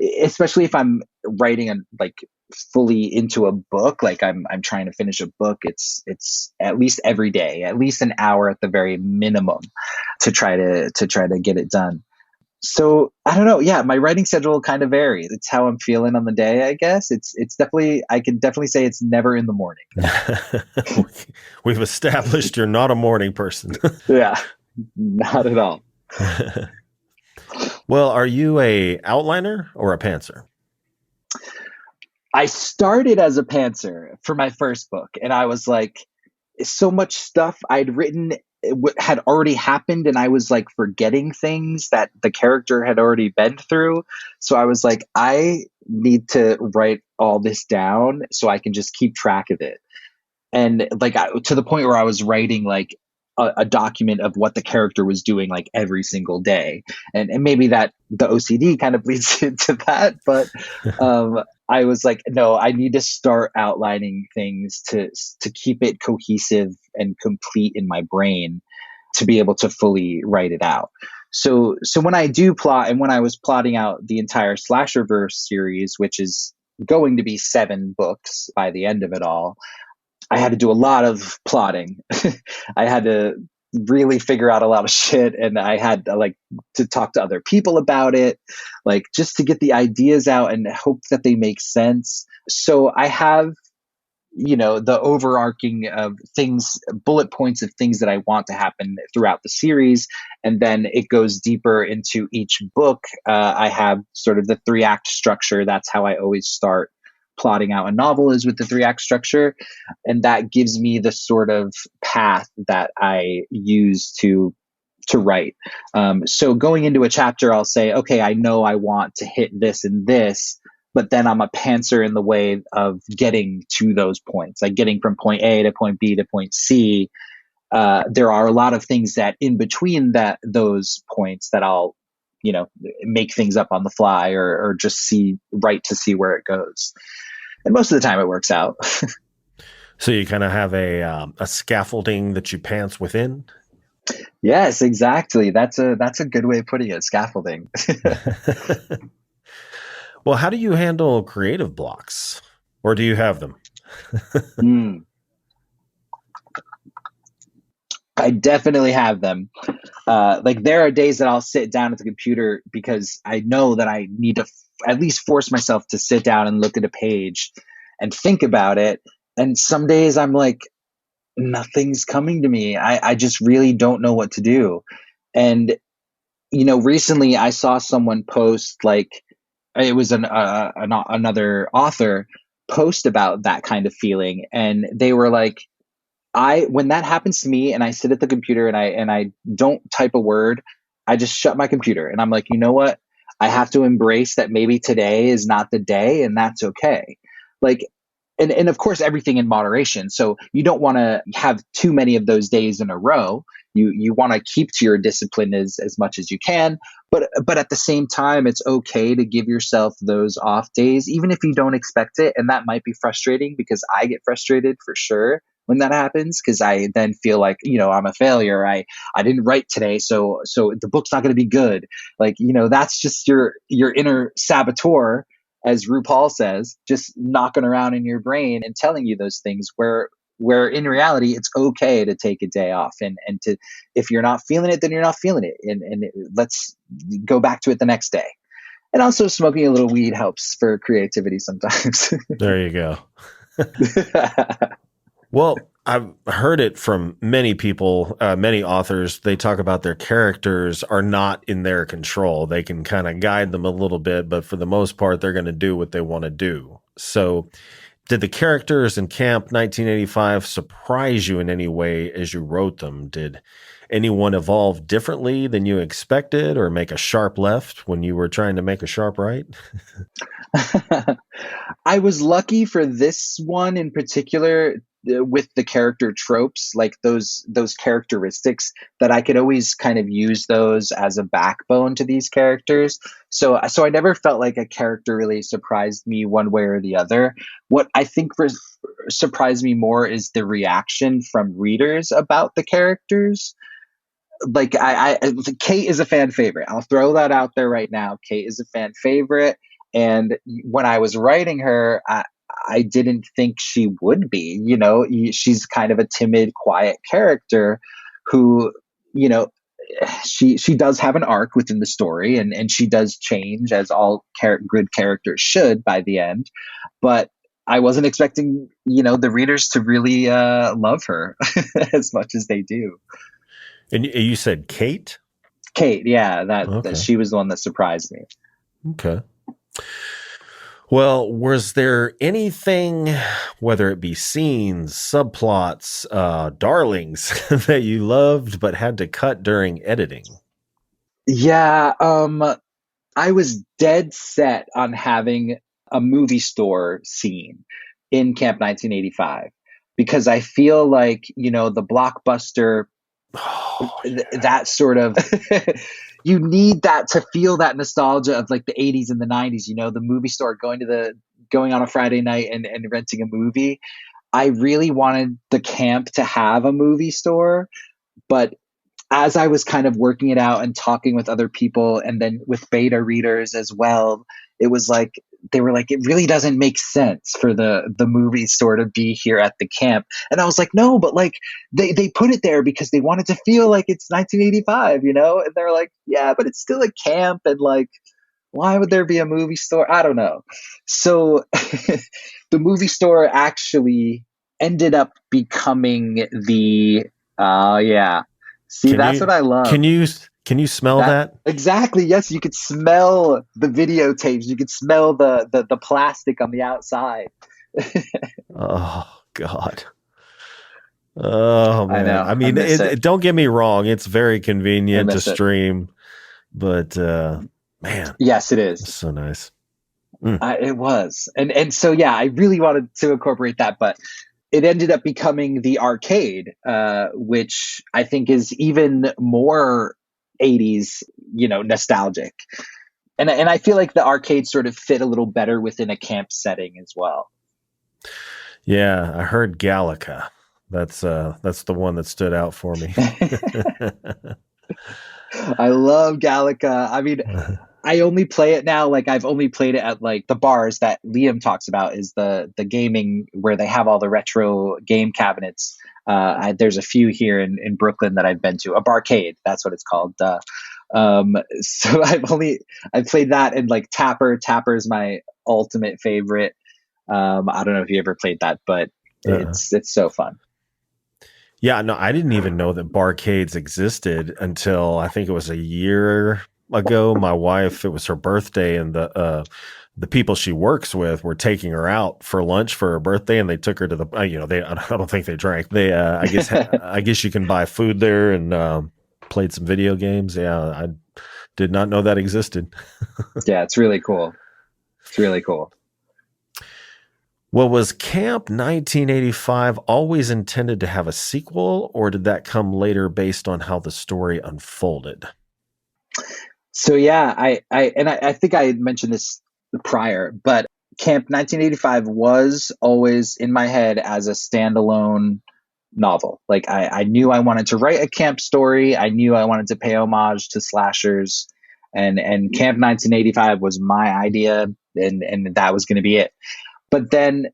especially if I'm writing like fully into a book, like I'm trying to finish a book, it's at least every day, at least an hour at the very minimum to try to get it done. So I don't know. Yeah, my writing schedule kind of varies. It's how I'm feeling on the day, I guess. It's definitely, I can definitely say it's never in the morning. We've established you're not a morning person. Yeah, not at all. Well, are you a outliner or a pantser? I started as a pantser for my first book, and I was like, so much stuff I'd written had already happened, and I was like forgetting things that the character had already been through. So I was like, I need to write all this down so I can just keep track of it. And like to the point where I was writing like a document of what the character was doing like every single day. And maybe that the OCD kind of leads into that, but I was like, no, I need to start outlining things to keep it cohesive and complete in my brain to be able to fully write it out. So when I do plot, and when I was plotting out the entire Slasherverse series, which is going to be 7 books by the end of it all, I had to do a lot of plotting. I had to really figure out a lot of shit, and I had to talk to other people about it, like just to get the ideas out and hope that they make sense. So I have, the overarching of things, bullet points of things that I want to happen throughout the series. And then it goes deeper into each book. I have sort of the 3-act structure. That's how I always start plotting out a novel, is with the 3-act structure. And that gives me the sort of path that I use to write. So going into a chapter, I'll say, okay, I know I want to hit this and this, but then I'm a pantser in the way of getting to those points, like getting from point A to point B to point C. There are a lot of things that in between those points that I'll, make things up on the fly or just write to see where it goes. And most of the time it works out. So you kind of have a scaffolding that you pants within? Yes, exactly. That's a good way of putting it, scaffolding. Well, how do you handle creative blocks? Or do you have them? I definitely have them. Like there are days that I'll sit down at the computer because I know that I need to at least force myself to sit down and look at a page and think about it. And some days I'm like, nothing's coming to me. I just really don't know what to do. And, recently I saw someone post, like, it was another author post about that kind of feeling. And they were like, when that happens to me and I sit at the computer and I don't type a word, I just shut my computer and I'm like, you know what? I have to embrace that maybe today is not the day, and that's okay. Like, and of course everything in moderation. So you don't want to have too many of those days in a row. You want to keep to your discipline as much as you can, but at the same time, it's okay to give yourself those off days, even if you don't expect it. And that might be frustrating, because I get frustrated for sure when that happens, because I then feel like, I'm a failure. I didn't write today, so the book's not going to be good. Like, that's just your inner saboteur, as RuPaul says, just knocking around in your brain and telling you those things, where in reality it's okay to take a day off, and to, if you're not feeling it, then you're not feeling it, and let's go back to it the next day. And also smoking a little weed helps for creativity sometimes. There you go. Well, I've heard it from many people, many authors. They talk about their characters are not in their control. They can kind of guide them a little bit, but for the most part, they're going to do what they want to do. So did the characters in Camp 1985 surprise you in any way as you wrote them? Did anyone evolve differently than you expected, or make a sharp left when you were trying to make a sharp right? I was lucky for this one in particular, with the character tropes, like those characteristics, that I could always kind of use those as a backbone to these characters. So I never felt like a character really surprised me one way or the other. What I think surprised me more is the reaction from readers about the characters. Like, Kate is a fan favorite. I'll throw that out there right now. Kate is a fan favorite. And when I was writing her, I didn't think she would be. She's kind of a timid, quiet character who, she does have an arc within the story, and she does change, as all good characters should by the end. But I wasn't expecting, the readers to really love her as much as they do. And you said Kate? Kate, yeah, Okay. that she was the one that surprised me. Okay. Well, was there anything, whether it be scenes, subplots, darlings, that you loved but had to cut during editing? Yeah, I was dead set on having a movie store scene in Camp 1985, because I feel like, the blockbuster, that sort of you need that to feel that nostalgia of like the 80s and the 90s, the movie store, going on a Friday night and renting a movie. I really wanted the camp to have a movie store, but as I was kind of working it out and talking with other people, and then with beta readers as well, it was like, they were like, it really doesn't make sense for the movie store to be here at the camp. And I was like, no, but like they put it there because they wanted to feel like it's 1985, and they're like, yeah, but it's still a camp. And like, why would there be a movie store? I don't know. So the movie store actually ended up becoming the, yeah. See, that's what I love. Can you smell that? Exactly. Yes, you could smell the videotapes. You could smell the plastic on the outside. Oh God. Oh man. I know. I mean, don't get me wrong. It's very convenient to stream, but man. Yes, it is. It's so nice. It was. And so, yeah, I really wanted to incorporate that, but it ended up becoming the arcade, which I think is even more 80s, nostalgic. And I feel like the arcade sort of fit a little better within a camp setting as well. Yeah, I heard Gallica. That's the one that stood out for me. I love Gallica. I mean, I only play it now. Like I've only played it at like the bars that Liam talks about is the gaming where they have all the retro game cabinets. There's a few here in Brooklyn that I've been to. A barcade, that's what it's called. So I've played that and like Tapper. Tapper is my ultimate favorite. I don't know if you ever played that, but Uh-uh. it's so fun. Yeah, no, I didn't even know that barcades existed until I think it was a year ago. My wife, it was her birthday, and the people she works with were taking her out for lunch for her birthday, and they took her to the they I don't think they drank. They I guess you can buy food there and played some video games. Yeah, I did not know that existed. Yeah, it's really cool. It's really cool. Well, was Camp 1985 always intended to have a sequel, or did that come later based on how the story unfolded? So yeah, I think I had mentioned this prior, but Camp 1985 was always in my head as a standalone novel. Like I knew I wanted to write a camp story. I knew I wanted to pay homage to slashers, and Camp 1985 was my idea, and that was going to be it. But then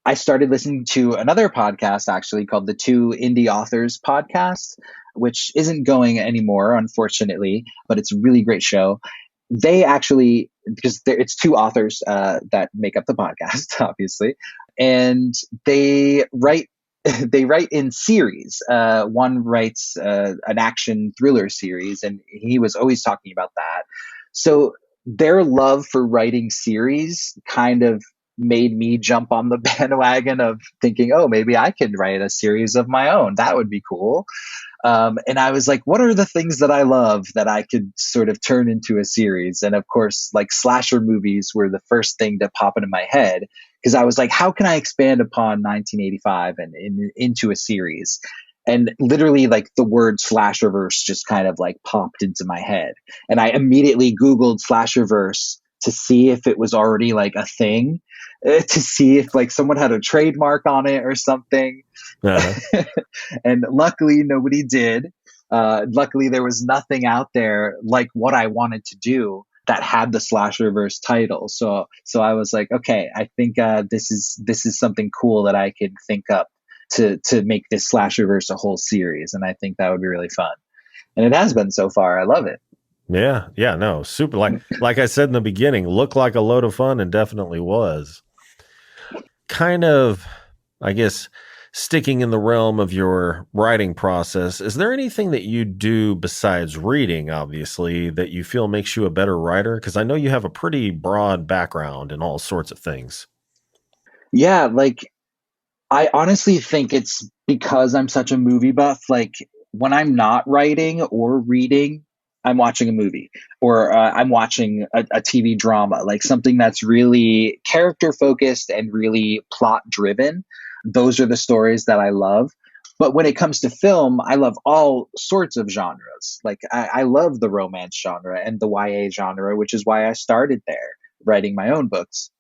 I started listening to another podcast actually called the Two Indie Authors Podcast, which isn't going anymore, unfortunately, but it's a really great show. They actually, because it's two authors that make up the podcast, obviously, and they write they write in series. One writes an action thriller series, and he was always talking about that. So their love for writing series kind of made me jump on the bandwagon of thinking, oh, maybe I could write a series of my own. That would be cool. And I was like, what are the things that I love that I could sort of turn into a series? And of course, like slasher movies were the first thing to pop into my head because I was like, how can I expand upon 1985 and into a series? And literally, like the word Slasherverse just kind of like popped into my head. And I immediately Googled Slasherverse to see if it was already like a thing, to see if like someone had a trademark on it or something. Uh-huh. And luckily, nobody did. Luckily, there was nothing out there like what I wanted to do that had the Slasherverse title. So I was like, okay, I think this is something cool that I could think up to make this Slasherverse a whole series, and I think that would be really fun. And it has been so far. I love it. Yeah, no, super. Like I said in the beginning, looked like a load of fun and definitely was. Kind of, I guess, sticking in the realm of your writing process, is there anything that you do besides reading, obviously, that you feel makes you a better writer? Because I know you have a pretty broad background in all sorts of things. Yeah, like I honestly think it's because I'm such a movie buff. Like when I'm not writing or reading, I'm watching a movie or I'm watching a TV drama, like something that's really character focused and really plot driven. Those are the stories that I love. But when it comes to film, I love all sorts of genres. Like I love the romance genre and the YA genre, which is why I started there writing my own books.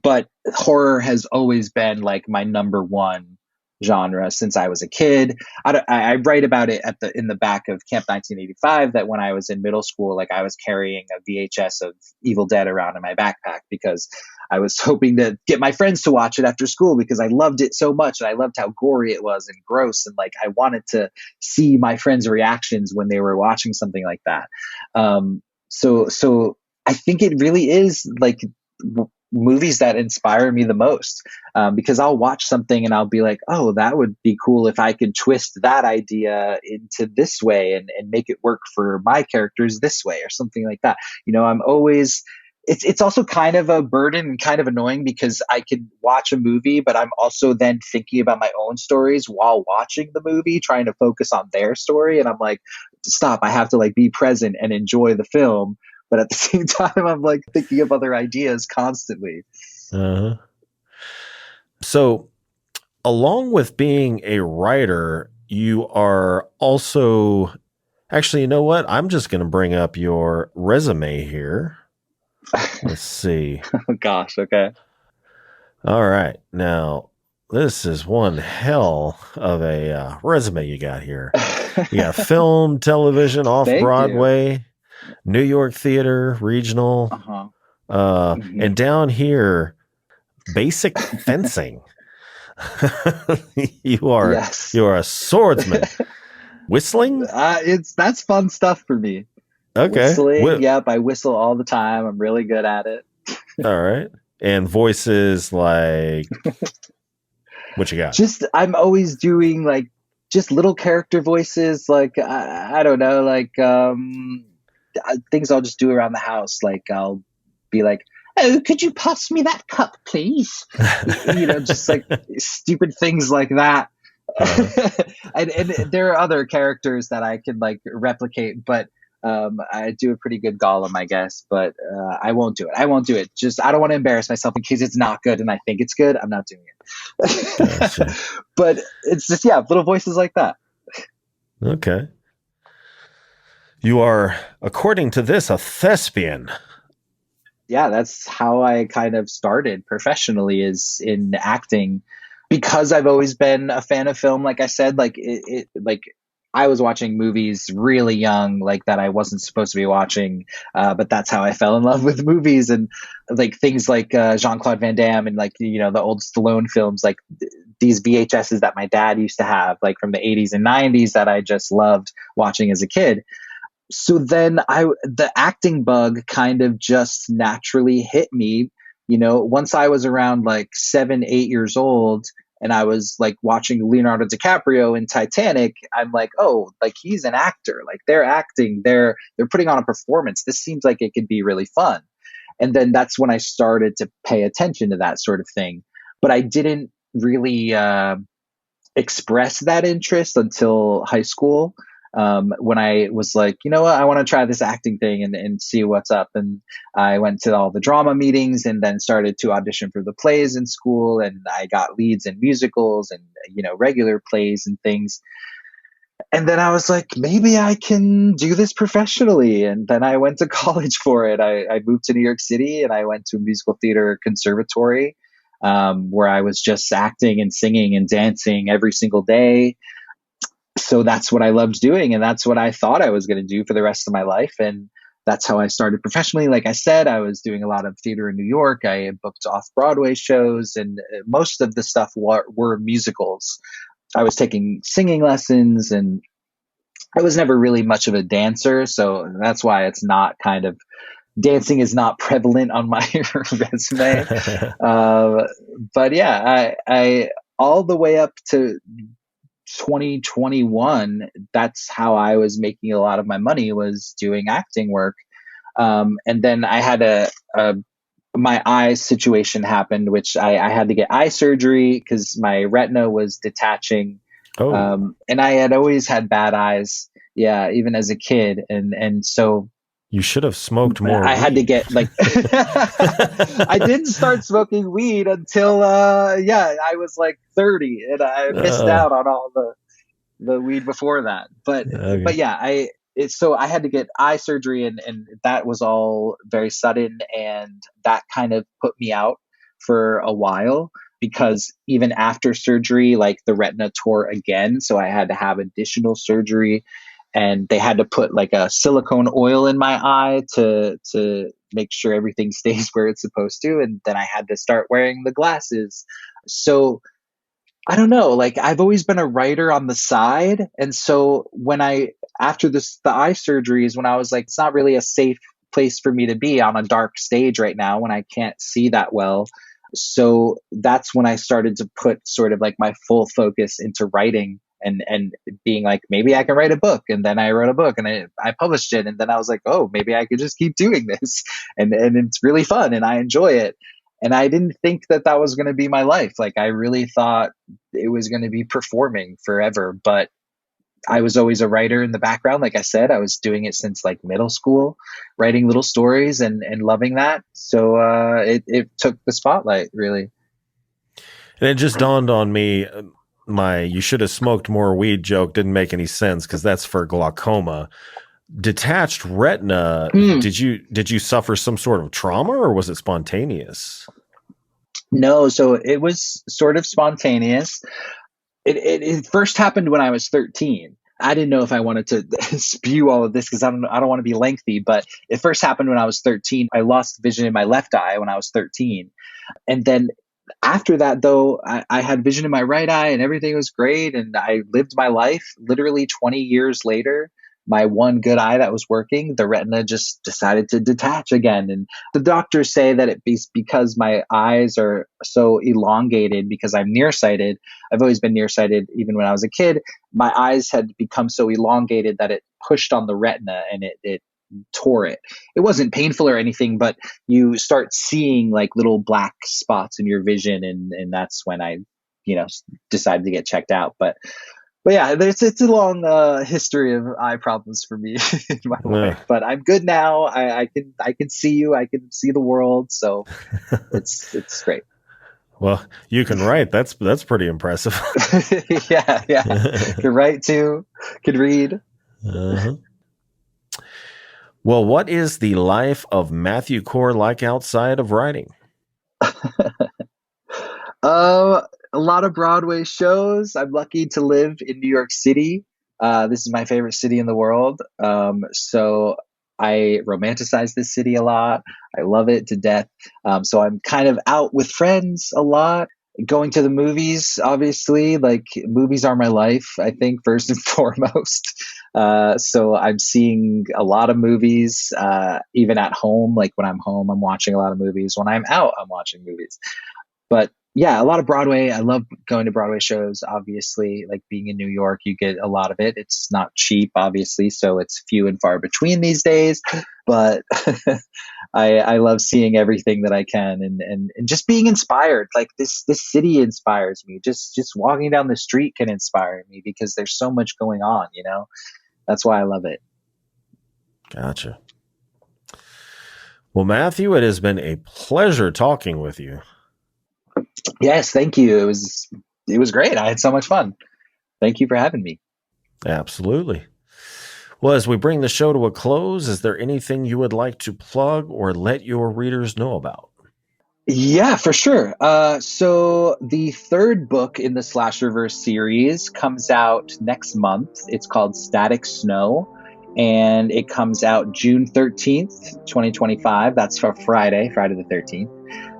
But horror has always been like my number one genre since I was a kid. I write about it in the back of Camp 1985 that when I was in middle school, like I was carrying a VHS of Evil Dead around in my backpack because I was hoping to get my friends to watch it after school because I loved it so much and I loved how gory it was and gross, and like I wanted to see my friends' reactions when they were watching something like that. So I think it really is like movies that inspire me the most, because I'll watch something and I'll be like, oh, that would be cool if I could twist that idea into this way and make it work for my characters this way or something like that. I'm always, it's also kind of a burden and kind of annoying because I could watch a movie, but I'm also then thinking about my own stories while watching the movie, trying to focus on their story. And I'm like, stop, I have to like be present and enjoy the film. But at the same time, I'm like thinking of other ideas constantly. Uh-huh. So, along with being a writer, you are also actually, you know what? I'm just going to bring up your resume here. Let's see. Oh, gosh. Okay. All right. Now, this is one hell of a resume you got here. You got film, television, off Thank you. Broadway. New York theater, regional, Uh-huh. and down here, basic fencing. you are Yes. you are a swordsman. Whistling? That's fun stuff for me. Okay. Whistling, yep, I whistle all the time. I'm really good at it. All right. And voices like what you got? Just I'm always doing like just little character voices, like I don't know, like things I'll just do around the house. Like I'll be like, "Oh, could you pass me that cup, please?" Just like stupid things like that. And there are other characters that I can like replicate, but I do a pretty good Gollum, I guess. But I won't do it. I won't do it. Just I don't want to embarrass myself in case it's not good and I think it's good. I'm not doing it. Gotcha. But it's just little voices like that. Okay. You are, according to this, a thespian. Yeah, that's how I kind of started professionally, is in acting, because I've always been a fan of film. Like I said, like like I was watching movies really young, like that I wasn't supposed to be watching, but that's how I fell in love with movies. And like things like Jean-Claude Van Damme and like the old Stallone films, like these VHSs that my dad used to have, like from the 80s and 90s, that I just loved watching as a kid. So then the acting bug kind of just naturally hit me, once I was around like 7, 8 years old, and I was like watching Leonardo DiCaprio in Titanic. I'm like, oh, like he's an actor, like they're acting, they're putting on a performance. This seems like it could be really fun. And then that's when I started to pay attention to that sort of thing. But I didn't really express that interest until high school, when I was like, you know what, I want to try this acting thing and see what's up. And I went to all the drama meetings and then started to audition for the plays in school. And I got leads in musicals and, regular plays and things. And then I was like, maybe I can do this professionally. And then I went to college for it. I moved to New York City and I went to a musical theater conservatory, where I was just acting and singing and dancing every single day. So that's what I loved doing. And that's what I thought I was going to do for the rest of my life. And that's how I started professionally. Like I said, I was doing a lot of theater in New York. I booked off-Broadway shows, and most of the stuff were musicals. I was taking singing lessons, and I was never really much of a dancer. So that's why it's not dancing is not prevalent on my resume. But yeah, I all the way up to 2021, that's how I was making a lot of my money, was doing acting work. And then I had my eye situation happened, which I had to get eye surgery because my retina was detaching. Oh, And I had always had bad eyes. Yeah, even as a kid. And so you should have smoked more. I had to get like, I didn't start smoking weed until, I was like 30, and I missed out on all the weed before that. But yeah, so I had to get eye surgery, and that was all very sudden. And that kind of put me out for a while, because even after surgery, like the retina tore again. So I had to have additional surgery, and they had to put like a silicone oil in my eye to make sure everything stays where it's supposed to. And then I had to start wearing the glasses. So I don't know, like I've always been a writer on the side. And so after the eye surgeries, when I was like, it's not really a safe place for me to be on a dark stage right now when I can't see that well. So that's when I started to put sort of like my full focus into writing, and being like, maybe I can write a book. And then I wrote a book, and I published it. And then I was like, oh, maybe I could just keep doing this. And it's really fun and I enjoy it. And I didn't think that was going to be my life. Like I really thought it was going to be performing forever, but I was always a writer in the background. Like I said, I was doing it since like middle school, writing little stories and loving that. So it took the spotlight, really. And it just dawned on me, my "you should have smoked more weed" joke didn't make any sense, because that's for glaucoma. Detached retina. Did you suffer some sort of trauma, or was it spontaneous? No, so it was sort of spontaneous. It first happened when I was 13. I didn't know if I wanted to spew all of this because I don't want to be lengthy, but it first happened when I was 13. I lost vision in my left eye when I was 13. And then after that, though, I had vision in my right eye and everything was great. And I lived my life. Literally 20 years later, my one good eye that was working, the retina just decided to detach again. And the doctors say that it's because my eyes are so elongated because I'm nearsighted. I've always been nearsighted even when I was a kid. My eyes had become so elongated that it pushed on the retina and it tore it. It wasn't painful or anything, but you start seeing like little black spots in your vision, and that's when I, decided to get checked out. But yeah, it's a long history of eye problems for me in my Yeah. life. But I'm good now. I can see you. I can see the world. So it's great. Well, you can write. That's pretty impressive. Yeah. Can write too. Can read. Uh-huh. Well, what is the life of Matthew Corr like outside of writing? A lot of Broadway shows. I'm lucky to live in New York City. This is my favorite city in the world. So I romanticize this city a lot. I love it to death. So I'm kind of out with friends a lot, going to the movies, obviously. Like, movies are my life, I think, first and foremost. So I'm seeing a lot of movies, even at home. Like, when I'm home, I'm watching a lot of movies. When I'm out, I'm watching movies. But yeah, a lot of Broadway. I love going to Broadway shows, obviously. Like, being in New York, you get a lot of it. It's not cheap, obviously, so it's few and far between these days. But I love seeing everything that I can, and just being inspired. Like, this city inspires me. Just walking down the street can inspire me because there's so much going on, That's why I love it. Gotcha. Well, Matthew, it has been a pleasure talking with you. Yes, thank you. It was great. I had so much fun. Thank you for having me. Absolutely. Well, as we bring the show to a close, is there anything you would like to plug or let your readers know about? Yeah, for sure. So the third book in the Slasherverse series comes out next month. It's called Static Snow, and it comes out June 13th, 2025. That's for Friday the 13th.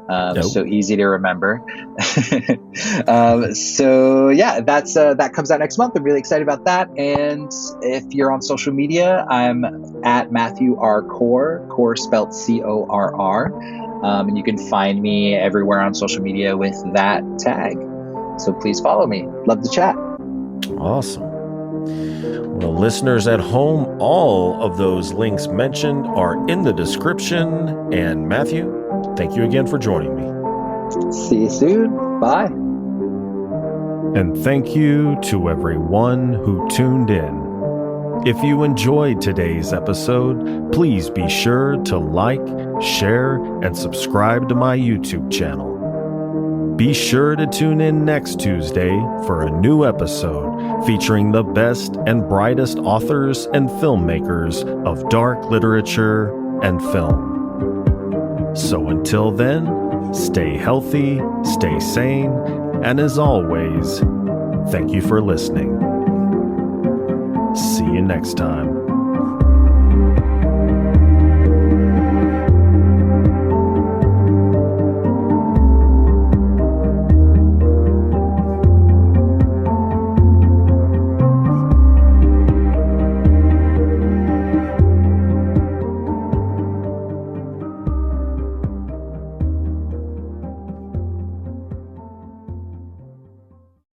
Nope. So easy to remember. So yeah, that comes out next month. I'm really excited about that. And if you're on social media, I'm at Matthew R. Corr, Corr spelled Corr. And you can find me everywhere on social media with that tag. So please follow me. Love to chat. Awesome. Well, listeners at home, all of those links mentioned are in the description. And Matthew, thank you again for joining me. See you soon. Bye. And thank you to everyone who tuned in. If you enjoyed today's episode, please be sure to like, share, and subscribe to my YouTube channel. Be sure to tune in next Tuesday for a new episode featuring the best and brightest authors and filmmakers of dark literature and film. So until then, stay healthy, stay sane, and as always, thank you for listening. See you next time.